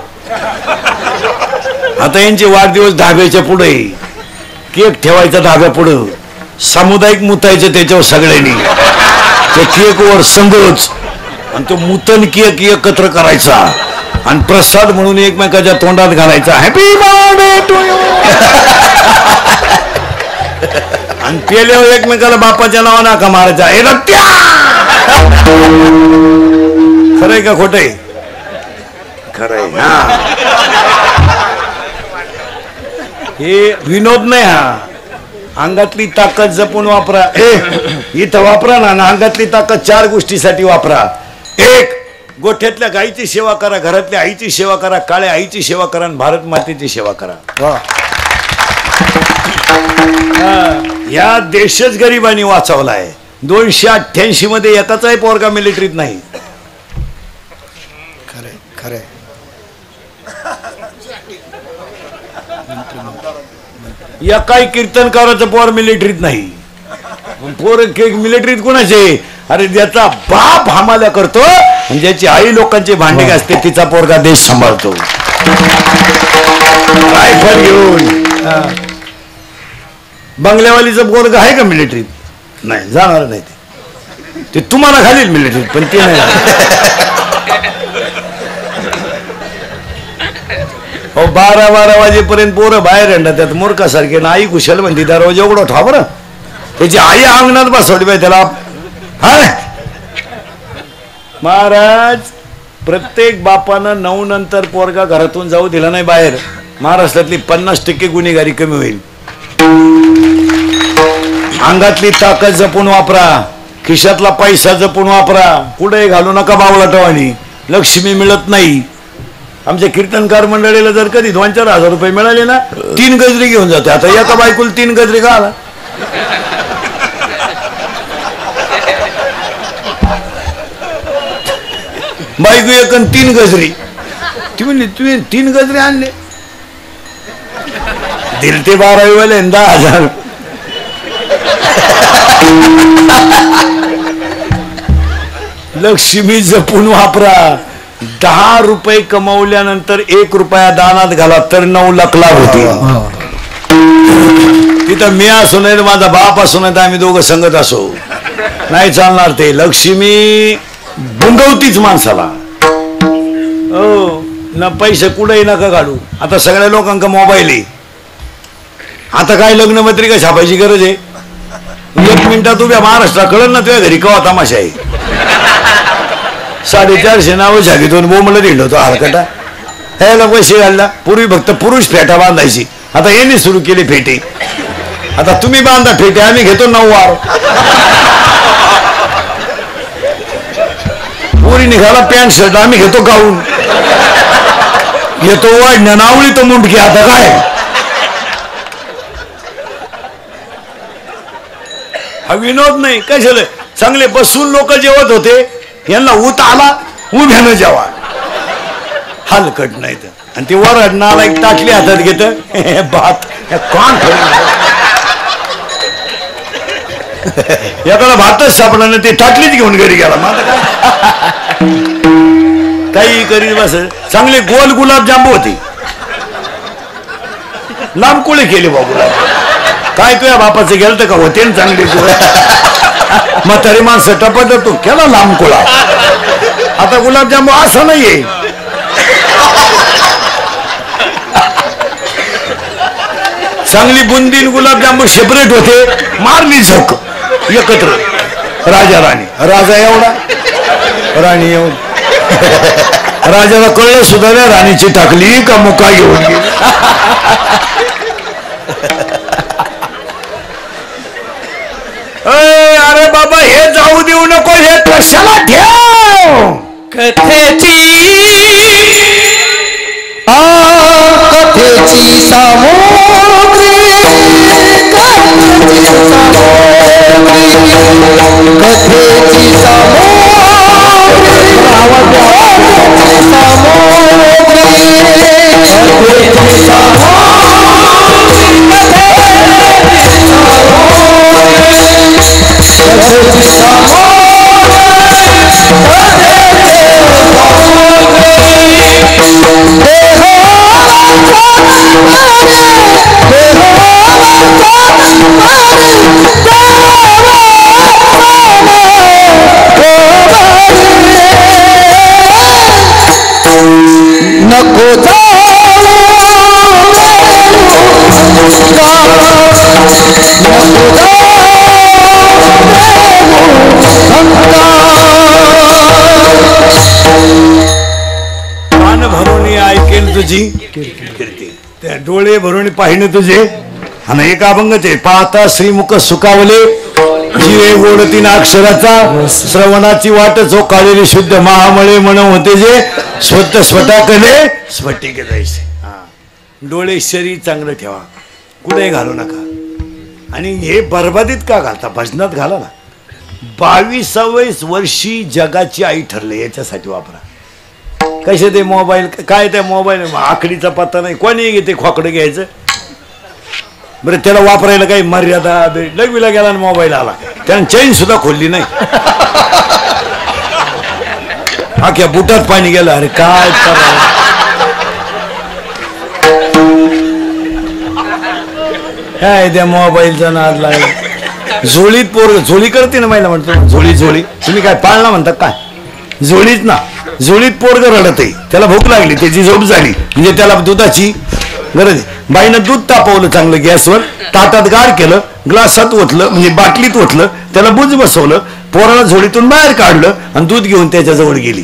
आता यांचे वाढदिवस धाब्याच्या पुढे, केक ठेवायचा धाब्या पुढं, सामुदायिक मुतायचं त्याच्यावर सगळ्यांनी. त्या केकवर संगच. आणि तो मुतन केक एकत्र करायचा आणि प्रसाद म्हणून एकमेकाच्या तोंडात घालायचा. Happy birthday to you. आणि पेल्यावर एकमेकाला बापाच्या नावानं नका मारायचा. हे रट्ट्या. खरंय का खोटंय? खरंय. हे विनोद नाही. अंगातली ताकद जपून वापरा. इथं वापरा ना. अंगातली ताकद 4 गोष्टीसाठी वापरा. 1. गोठ्यातल्या गाईची सेवा करा, घरातल्या आईची सेवा करा, काळ्या आईची सेवा करा आणि भारत मातेची सेवा करा. या देशच गरिबांनी वाचवलाय. 288 मध्ये एकाचाही पोरगा मिलिटरीत नाही. खरंय खरंय. या काही कीर्तनकाराचं पोर मिलिटरीत नाही. पोर मिलिटरीत कोणाचे? अरे ज्याचा बाप हमाल्या करतो आणि ज्याची आई लोकांचे भांडे घासते तिचा पोरगा देश सांभाळतो. रायफल घेऊन. बंगल्यावालीचं पोरग आहे का मिलिटरीत? नाही, जाणार नाही ते तुम्हाला घालील मिलिटरीत, पण ते नाही. हो 12 वाजेपर्यंत पोरं बाहेर येणार त्यात मूर्खासारखे ना. आई कुशल म्हणते दरवाजा उघडा ठेवा बरं. त्याची आई अंगणात बसवली पाहिजे त्याला. हा महाराज, प्रत्येक बापानं 9 नंतर पोरगा घरातून जाऊ दिला नाही बाहेर. महाराष्ट्रातली 50% गुन्हेगारी कमी होईल. अंगातली ताकद जपून वापरा, खिशातला पैसा जपून वापरा. पुढे घालू नका बावळाटवानी. लक्ष्मी मिळत नाही. आमच्या कीर्तनकार मंडळीला जर कधी 2-4 हजार रुपये मिळाले ना, 3 गजरी घेऊन जाते. आता एका बायकोला 3 गजरी का आला? बायको एक 3 गजरी. ती म्हणली तुम्ही 3 गजरी आणले? दिल ते 12वी वाले 10,000. लक्ष्मी जपून वापरा. 10 रुपये कमवल्यानंतर 1 रुपया दानात घाला तर 9 लाख लाभ होती. तिथं मी असो नाही, माझा बाप असो नाही, तर आम्ही दोघं संगत असो, नाही चालणार. ते लक्ष्मी बुंगवतीच माणसाला. हो ना, पैसे कुठेही नका काढू. आता सगळ्या लोकांका मोबाईल आहे. आता काय लग्नपत्रिका छापायची गरज आहे? 1 मिनिटात उभ्या महाराष्ट्रात कळलं ना तुझ्या घरी कवा तमाशा आहे. 450 नावं झागीतून बोंबला दिलं होतं हलकटा. ह्याला पैसे घालला. पूर्वी फक्त पुरुष फेटा बांधायची, आता यांनी सुरू केली फेटे. आता तुम्ही बांधा फेटे, आम्ही घेतो 9 वार. पुरी निघाला पॅन्ट शर्ट, आम्ही घेतो गाऊन. घेतो वाढण्या नावळी तो मुंडकी. आता काय हा विनोद नाही. कशाला? चांगले बसून लोक जेवत होते, यांना ऊत आला, उभ्यानं जेवा. हलकट नाही तर. आणि ते वरड नाला एक टाकली हातात घेत भात. कोण एकाला भातच सापडला ना, ते टाकलीच घेऊन घरी गेला. मग काही करीत बस. चांगले गोल गुलाबजांबू होते, लांबकुळे केले बाबूला. काय तुझ्या बापाचं गेलं तर का होते ना चांगले. म्हातारी माणसं टपट तू केला लांबकुळा. आता गुलाबजांबू असं नाहीये. चांगली बुंदीन गुलाबजांबू सेपरेट होते. मारली झक एकत्र. राजा राणी. राजा एवढा, राणी एवढी. राजाला कळलं सुद्धा नाही राणीची टाकली का मुका घेऊन गेली. अरे बाबा हे जाऊ देऊ नको, हे कशाला ठेव. कथेची सामग्री, कथेची तुझी कीर्ती, त्या डोळे भरून पाहिणे तुझे. आणि एक अभंगच आहे. पाहता श्रीमुख सुकावले, जीवे गोड 3 अक्षराचा, श्रवणाची वाट चोखाळलेली शुद्ध महामळे म्हण होते जे, स्वतः स्वटाकले स्फटिक जायचे. डोळे शरीर चांगलं ठेवा, कुठे घालू नका. आणि हे बरबादीत का घालता? भजनात घाला ना. 22व्या वर्षी जगाची आई ठरले, याच्यासाठी वापरा. कसे ते मोबाईल, काय त्या मोबाईल आकडीचा पत्ता नाही, कोणी घेते खोकडं घ्यायचं. बरं त्याला वापरायला काही मर्यादा? लग्वीला गेला आणि मोबाईल आला, त्यानं चैन सुद्धा खोलली नाही. अख्या बुटात पाणी गेलं. अरे काय काय त्या मोबाईलचा नाद लागला. झोळीत पोरग झोळी करते ना महिला म्हणतो झोळी झोळी. तुम्ही काय पाळणा म्हणता काय? झोळीत ना. झोळीत पोरग रडत आहे, त्याला भूक लागली, त्याची झोप झाली, म्हणजे त्याला दुधाची गरज आहे. बाईनं दूध तापवलं चांगलं गॅसवर, ताटात गार केलं, ग्लासात ओतलं म्हणजे बाटलीत ओतलं, त्याला बुज बसवलं, पोराला झोळीतून बाहेर काढलं आणि दूध घेऊन त्याच्याजवळ गेली.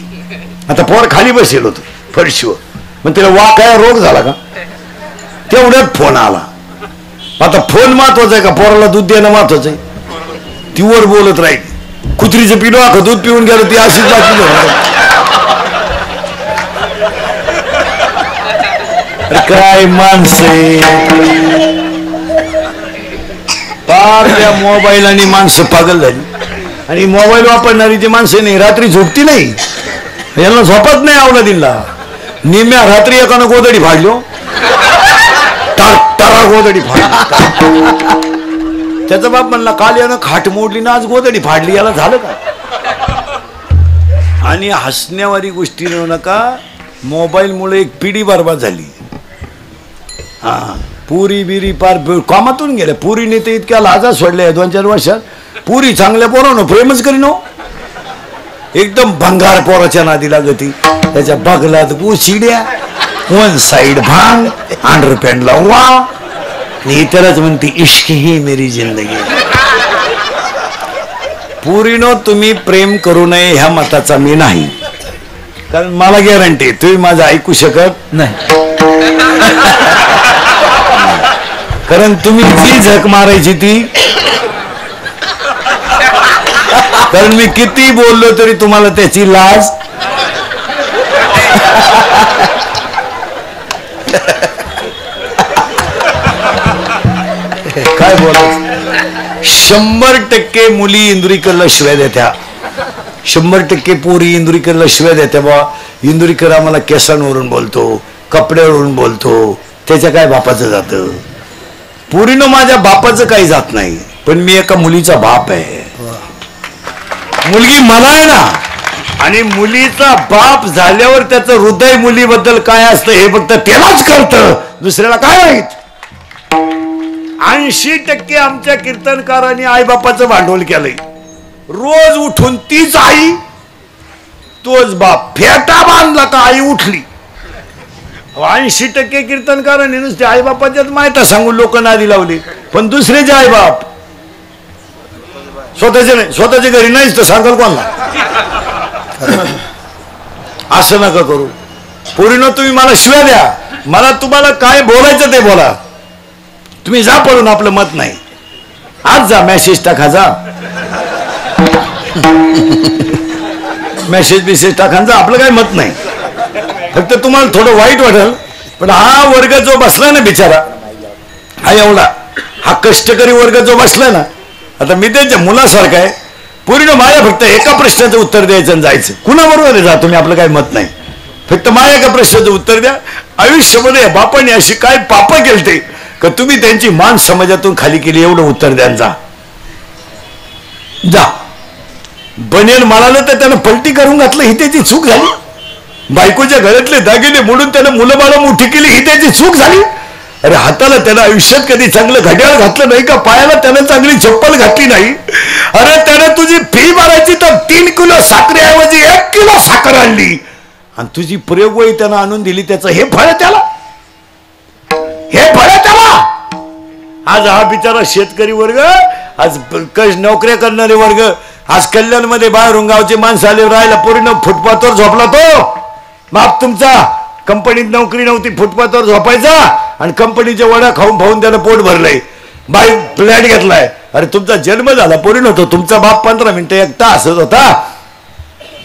आता पोर खाली बसेल होतं फरशीवर. मग त्याला वाकाया रोग झाला का? तेवढ्यात फोन आला. आता फोन महत्वाचा आहे का पोराला दूध देणं महत्वाचं आहे? ती वर बोलत राहील. कुत्रीचं पिलो आखं दूध पिऊन गेलं, ती अशीच बातमी. काय माणसे पार त्या मोबाईल आणि माणसं पागल झाली. आणि मोबाईल वापरणारी जी माणसं नाही रात्री झोपती नाही, यांना झोपत नाही अवलादींना. निम्या रात्री एकानं गोदडी फाडलो, टारा गोदडी फाडली. त्याचा बाप म्हणला काल यानं खाट मोडली ना आज गोदडी फाडली, याला झालं का? आणि हसण्यावारी गोष्टी न नका, मोबाईलमुळे एक पिढी बरबाद झाली. हा पुरी बिरी पार कामातून गेल्या. पुरीने ते इतक्या लाजा सोडल्या 2-4 वर्षात. पुरी चांगल्या पोरानं प्रेमच करीन हो. एकदम भंगार पोराच्या नादी लागती. त्याच्या बगलात उशिड्या, वन साइड भांग, अंडरपॅन्टला वा, आणि इतरच म्हणते इश्क ही मेरी जिंदगी. पुरीनो तुम्ही प्रेम करू नये ह्या मताचा मी नाही, कारण मला गॅरंटी तुम्ही माझं ऐकू शकत नाही. कारण तुम्ही जी झक मारायची ती, कारण मी किती बोललो तरी तुम्हाला त्याची लाज. काय बोलायचं? 100% मुली इंदुरीकरला शिव्या देत्या, 100% पोरी इंदुरीकरला शिव्या देत्या. बा इंदुरीकर आम्हाला केसांवरून बोलतो, कपड्यावरून बोलतो, त्याच्या काय बापाचं जातं. पुरीनं माझ्या बापाचं काही जात नाही, पण मी एका मुलीचा बाप आहे. मुलगी मला आहे ना, आणि मुलीचा बाप झाल्यावर त्याचं हृदय मुलीबद्दल काय असतं हे फक्त त्यालाच कळतं, दुसऱ्याला काय माहित. 80% आमच्या कीर्तनकारांनी आईबापाचं भांडवल केलंय. रोज उठून तीच आई तोच बाप. फेटा बांधला का आई उठली. 80% कीर्तनकारांनी नुसते आईबापाच्याच माहिती सांगून लोक नादी लावली, पण दुसऱ्याचे आईबाप स्वतःचे नाही. स्वतःच्या घरी नाहीच तर सांगाल कोणला. असं नका करू. पोरीनो तुम्ही मला शिव्या द्या, मला तुम्हाला काय बोलायचं ते बोला, तुम्ही जा पडून, आपलं मत नाही. आज जा मेसेज टाका, जा मेसेज टाका, जा, आपलं काय मत नाही. फक्त तुम्हाला थोडं वाईट वाटेल, पण हा वर्ग जो बसला ना बिचारा, हा एवढा हा कष्टकरी वर्ग जो बसला ना, आता मी त्यांच्या मुलासारखा आहे. पूर्ण माझ्या फक्त एका प्रश्नाचं उत्तर द्यायचं आणि जायचं. कुणाबरोबर जा तुम्ही, आपलं काही मत नाही. फक्त माझ्या एका प्रश्नाचं उत्तर द्या. आयुष्यामध्ये बापाने अशी काय पाप केलते का तुम्ही त्यांची मान समाजातून खाली केली, एवढं उत्तर द्या. जा. बनेल म्हणालं तर त्यानं पलटी करून घातलं, ही त्याची चूक झाली. बायकोच्या घरातले दागिने मोडून त्यानं मुलं बाळं मोठी केली, ही त्याची चूक झाली. अरे हाताला त्यानं आयुष्यात कधी चांगलं घड्याळ घातलं नाही का, पायाला त्यानं चांगली चप्पल घातली नाही. अरे त्यानं तुझी फी भरायची तर 3 किलो साखरेऐवजी 1 किलो साखर आणली, आणि तुझी प्रयोगवही त्यानं आणून दिली. त्याचं हे फळ त्याला, हे फळ त्याला. आज हा बिचारा शेतकरी वर्ग, आज नोकऱ्या करणारे वर्ग, आज कल्याणमध्ये बाहेरून गावचे माणसं आले राहायला, पूर्ण फुटपाथवर झोपला तो. बाप तुमचा कंपनीत नोकरी नव्हती, फुटपाथवर झोपायचा, आणि कंपनीच्या वड्या खाऊन खाऊन त्यानं पोट भरलंय. बाई फ्लॅट घेतलाय. अरे तुमचा जन्म झाला पोरी नव्हतो, तुमचा बाप 15 मिनिटं एकटा हसत होता.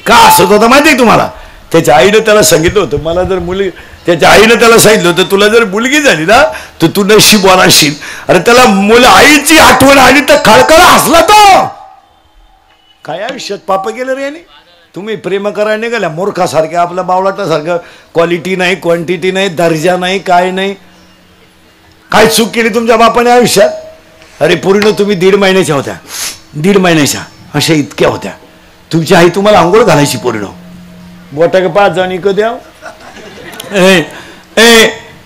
का हसत होता माहिती आहे तुम्हाला? त्याच्या आईनं त्याला सांगितलं होतं, मला जर मुली, त्याच्या आईनं त्याला सांगितलं होतं तुला जर मुलगी झाली ना तर तू नशीबवान असशील. अरे त्याला मुलं आईची आठवण आली तर खळखळ हसला तो. काय आयुष्यात पाप केलं रे याने. तुम्ही प्रेम करायला निघाल्या मूर्खासारख्या, आपल्या बावळाटासारखं. क्वालिटी नाही, क्वांटिटी नाही, दर्जा नाही, काय नाही. काय चूक केली तुमच्या बापाने आयुष्यात? अरे पूर्ण तुम्ही 1.5 महिन्याच्या होत्या, 1.5 महिन्याच्या अशा इतक्या होत्या. तुमची आई तुम्हाला आंघोळ घालायची पूर्ण. बोटा का 5 जण इकं द्या.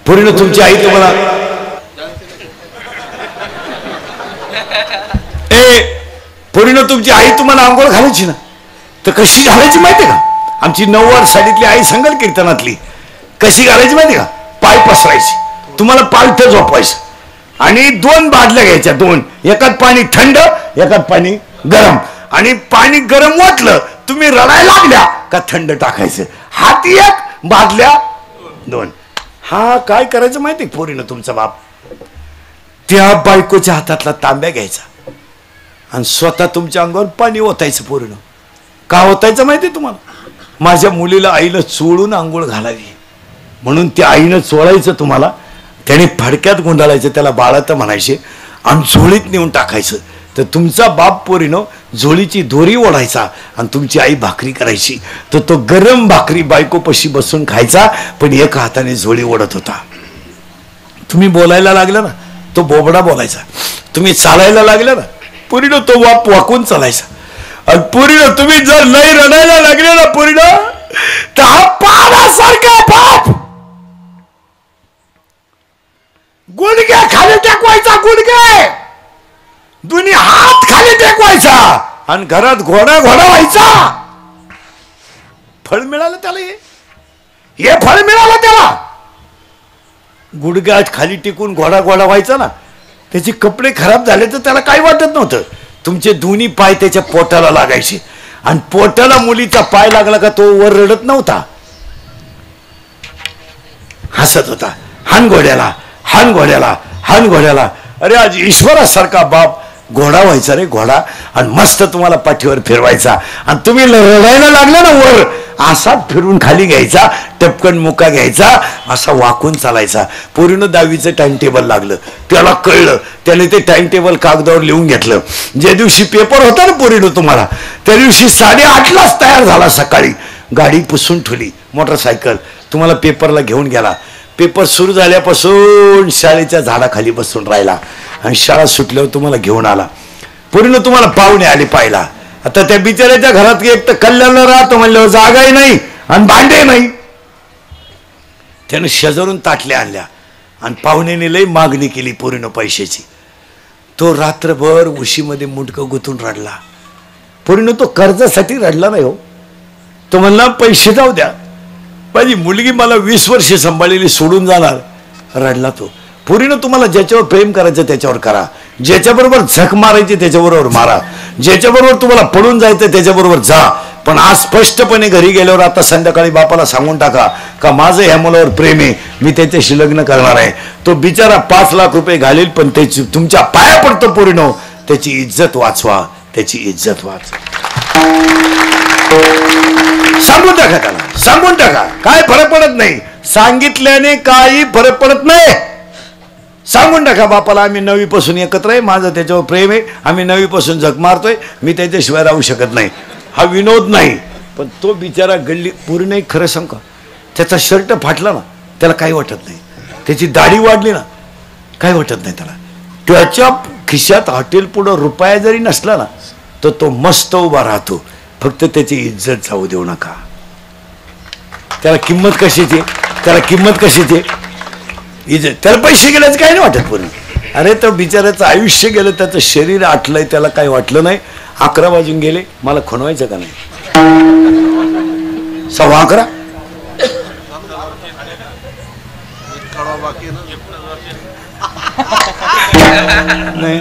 पूर्ण तुमची आई तुम्हाला पोरीनं तुमची आई तुम्हाला आंघोळ घालायची ना, तर कशी घालायची माहिती का? आमची 9 सालीतली आई संगल कीर्तनातली कशी घालायची माहिती का? पाय पसरायची, तुम्हाला पालथ झोपायचं आणि 2 बादल्या घ्यायच्या, 2, एकात पाणी थंड एकात पाणी गरम, आणि पाणी गरम वाटलं तुम्ही रडायला लागल्या का थंड टाकायचं, हाती 1 बादल्या 2. हा काय करायचं माहिती पोरीनं तुमचा बाप? त्या बायकोच्या हातातला तांब्या घ्यायचा आणि स्वतः तुमच्या अंगावर पाणी ओतायचं. पोरीनं का ओतायचं माहिती तुम्हाला? माझ्या मुलीला आईनं चोळून आंघोळ घालावी म्हणून त्या आईनं चोळायचं तुम्हाला, त्याने फडक्यात गुंडाळायचं, त्याला बाळात म्हणायचे आणि झोळीत नेऊन टाकायचं. तर तुमचा बाप पोरीनं झोळीची दोरी ओढायचा आणि तुमची आई भाकरी करायची, तर तो गरम भाकरी बायकोपाशी बसून खायचा, पण एका हाताने झोळी ओढत होता. तुम्ही बोलायला लागला ना, तो बोबडा बोलायचा. तुम्ही चालायला लागला ना, पोरीनं तो बाप वाकून चालायचा. आणि पोरीनं तुम्ही जर नाही रडायला लागले ना पोरीनं, तर हा पाण्यासारखा बाप गुडघ्या खाली टेकवायचा, गुडघे दोन्ही हात खाली टेकवायचा आणि घरात घोडा व्हायचा. फळ मिळालं त्याला, हे फळ मिळालं त्याला. गुडघ्यात खाली टिकून घोडा व्हायचा ना, त्याचे कपडे खराब झाले तर त्याला काही वाटत नव्हतं. तुमचे दोन्ही पाय त्याच्या पोटाला लागायचे आणि पोटाला मुलीचा पाय लागला का तो वर रडत नव्हता, हसत होता. हान घोड्याला, हान घोड्याला, हान घोड्याला. अरे आज ईश्वरासारखा बाप घोडा व्हायचा रे, घोडा, आणि मस्त तुम्हाला पाठीवर फिरवायचा. आणि तुम्ही रडायला लागले ना वर, असा फिरून खाली घ्यायचा, टपकन मुका घ्यायचा, असा वाकून चालायचा. पोरीनं 10वीचं टाइम टेबल लागलं, त्याला कळलं, त्याने ते टाइम टेबल कागदावर लिहून घेतलं. ज्या दिवशी पेपर होता ना पोरीनं तुम्हाला, त्या दिवशी 8:30लाच तयार झाला. सकाळी गाडी पुसून ठेवली, मोटरसायकल, तुम्हाला पेपरला घेऊन गेला. पेपर सुरू झाल्यापासून शाळेच्या झाडाखाली बसून राहिला आणि शाळा सुटल्यावर तुम्हाला घेऊन आला. पोरीनं तुम्हाला पाहुणे आले पाहिला. आता त्या बिचाऱ्याच्या घरात एक तर कल्याणला राहतो म्हणल्यावर जागाही नाही आणि भांडे नाही. त्यानं शेजारून ताटल्या आणल्या आणि पाहुण्याने लई मागणी केली पोरीनं पैशाची. तो रात्रभर उशीमध्ये मुंडकं गुंतून रडला. पोरीनं तो कर्जासाठी रडला नाही हो, तो म्हणला पैसे जाऊ द्या, माझी मुलगी मला 20 वर्षे सांभाळलेली सोडून जाणार. रडला तो. पोरीनं तुम्हाला ज्याच्यावर प्रेम करायचं त्याच्यावर करा, ज्याच्याबरोबर झक मारायची त्याच्याबरोबर मारा, ज्याच्याबरोबर तुम्हाला पडून जायचं त्याच्याबरोबर जा. पण आज स्पष्टपणे घरी गेल्यावर आता संध्याकाळी बापाला सांगून टाका का माझं ह्या मुलावर प्रेम आहे, मी त्याच्याशी लग्न करणार आहे. तो बिचारा 5 लाख रुपये घालेल पण त्याची तुमच्या पाया पडतो. पोरीनो त्याची इज्जत वाचवा, त्याची इज्जत वाचवा. सांगून टाका त्याला, सांगून टाका, काय फरक पडत नाही. सांगितल्याने काही फरक पडत नाही. सांगून टाका बापाला आम्ही 9वी पासून एकत्र आहे, माझं त्याच्यावर प्रेम आहे, आम्ही 9वी पासून झक मारतोय, मी त्याच्याशिवाय राहू शकत नाही. हा विनोद नाही. पण तो बिचारा गल्ली पूर्ण एक खरं सांग का, त्याचा शर्ट फाटला ना त्याला काही वाटत नाही, त्याची दाढी वाढली ना काही वाटत नाही त्याला. त्याच्या खिशात हॉटेल पुढं रुपया जरी नसला ना तर तो मस्त उभा राहतो. फक्त त्याची इज्जत जाऊ देऊ नका. त्याला किंमत कशीची, त्याला किंमत कशीची इज्जत. त्याला पैसे गेल्याचं काही नाही वाटत पूर्ण. अरे तो बिचाऱ्याचं आयुष्य गेलं, त्याचं शरीर आटलंय, त्याला काही वाटलं नाही. 11 वाजून गेले, मला खुणवायचं का नाही? 11:15 नाही.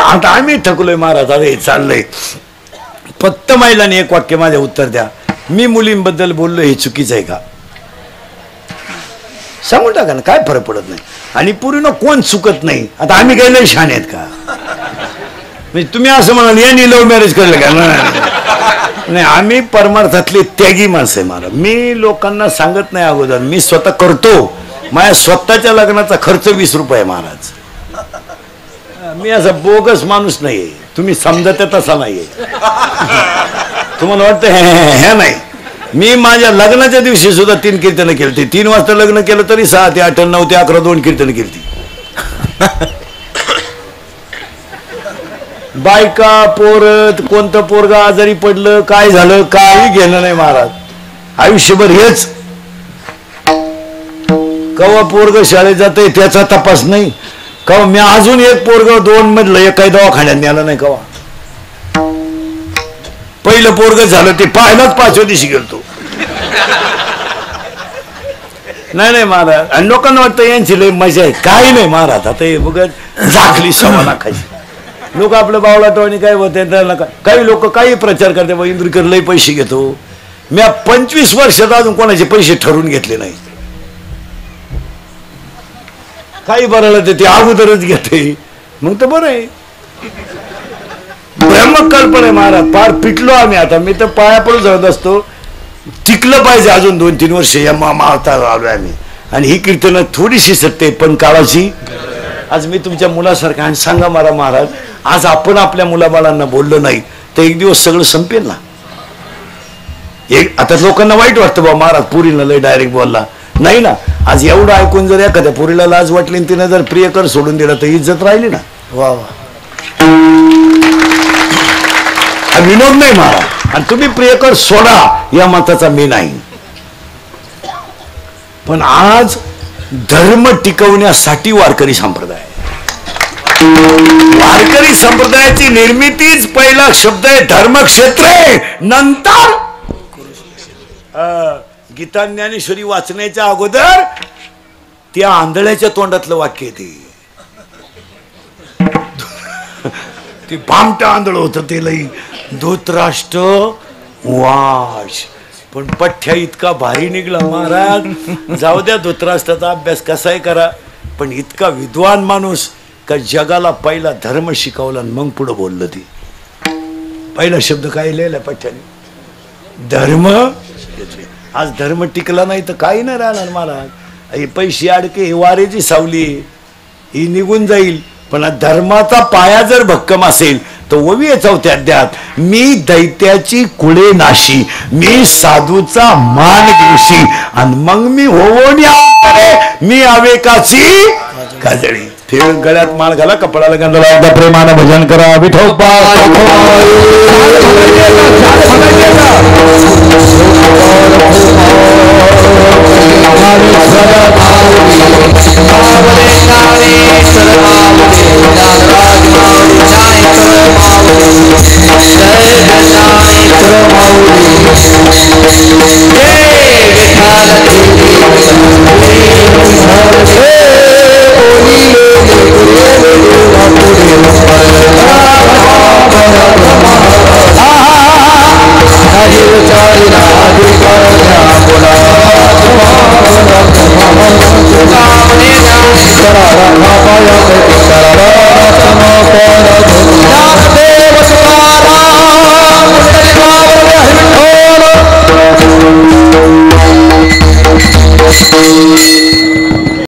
आता आम्ही थकलोय महाराज, अरे चाललंय. फक्त महिलांनी एक वाक्य माझ्या उत्तर द्या, मी मुलींबद्दल बोललो हे चुकीचं आहे का? सांगून टाका ना, काय फरक पडत नाही. आणि पूर्ण कोण चुकत नाही. आता आम्ही काही नाही शहाणे आहेत का? म्हणजे तुम्ही असं म्हणाल यांनी लव्ह मॅरेज केलं का? नाही, आम्ही परमार्थातले त्यागी माणसं आहे महाराज. मी लोकांना सांगत नाही अगोदर, मी स्वतः करतो. माझ्या स्वतःच्या लग्नाचा खर्च 20 रुपये महाराज. मी असा बोगस माणूस नाहीये, तुम्ही समजत तसा नाहीये. तुम्हाला वाटतं हे नाही. मी माझ्या लग्नाच्या दिवशी सुद्धा 3 कीर्तनं केली. 3 वाजता लग्न केलं तरी 6 ते 8 9 ते 11 2 कीर्तनं केली. बायका पोरत कोणतं पोरगा आजारी पडलं काय झालं काही घेणं नाही महाराज. आयुष्यभर हेच. कवा पोरग शाळेत जाते त्याचा तपास नाही, कवा मी अजून एक पोरग 2 मधलं एक काही दवाखान्यात नेलं नाही कवा. पहिलं पोरग झालं ते पाहिलंच 5व्या दिवशी गेलतो. नाही महाराज. आणि लोकांना वाटतं यांची लय मजा आहे. काही नाही महाराज. आता हे बघ झाकली 1.25 लाखाची. लोक आपलं बावळाटवाणी काय होते त्यांना काही लोक काही प्रचार करते इंद्रकर लय पैसे घेतो. मी 25 वर्षात अजून कोणाचे पैसे ठरवून घेतले नाही. काही बरं ते अगोदरच घेते मग तर बरं आहे. ब्रह्मकल्पना आहे महाराज. फार पिटलो आम्ही. आता मी तर पाया पडून जात असतो. टिकलं पाहिजे अजून 2-3 वर्ष या मावता आलोय आम्ही. आणि ही कीर्तन थोडीशी सत्य पण काळाची. आज मी तुमच्या मुलासारखा. आणि सांगा मला महाराज, आज आपण आपल्या मुलाबाळांना बोललो नाही तर एक दिवस सगळं संपेल ना. आता लोकांना वाईट वाटतं बा महाराज पुरीला लय डायरेक्ट बोलला. नाही ना. आज एवढं ऐकून जर एखाद्या पुरीला लाज वाटली आणि तिने जर प्रियकर सोडून दिला तर इज्जत राहिली ना. वा वा. हा विनोद नाही महाराज. आणि तुम्ही प्रियकर सोडा या मताचा मी नाही. पण आज धर्म टिकवण्यासाठी वारकरी संप्रदाय. वारकरी संप्रदायाची निर्मितीच पहिला शब्द आहे धर्मक्षेत्रे. नंतर गीता ज्ञानेश्वरी वाचण्याच्या अगोदर त्या आंधळ्याच्या तोंडातलं वाक्य ते भामटा आंधळ होत ते लई. धृतराष्ट्र वाश. पण पठ्या इतका भारी निघला महाराज. जाऊ द्या धृतराष्ट्राचा अभ्यास कसाही करा पण इतका विद्वान माणूस का जगाला पहिला धर्म शिकवला मग पुढे बोललं. ती पहिला शब्द काय लिहिला पठ्याने? धर्म. आज धर्म टिकला नाही तर काही नाही राहणार महाराज. हे पैसे अडके, ही वारेची सावली ही निघून जाईल. पण धर्माचा पाया जर भक्कम असेल तर ओवी 4थ्या अध्यायात मी दैत्याची कुळे नाशी, मी साधूचा मान घेशी आणि मग मी होवोनी मी अवेकाची काजळी. ठेव गळ्यात माळ घाला, कपडाला गंधला, एकदा प्रेमानं भजन करा. विठोबा हरे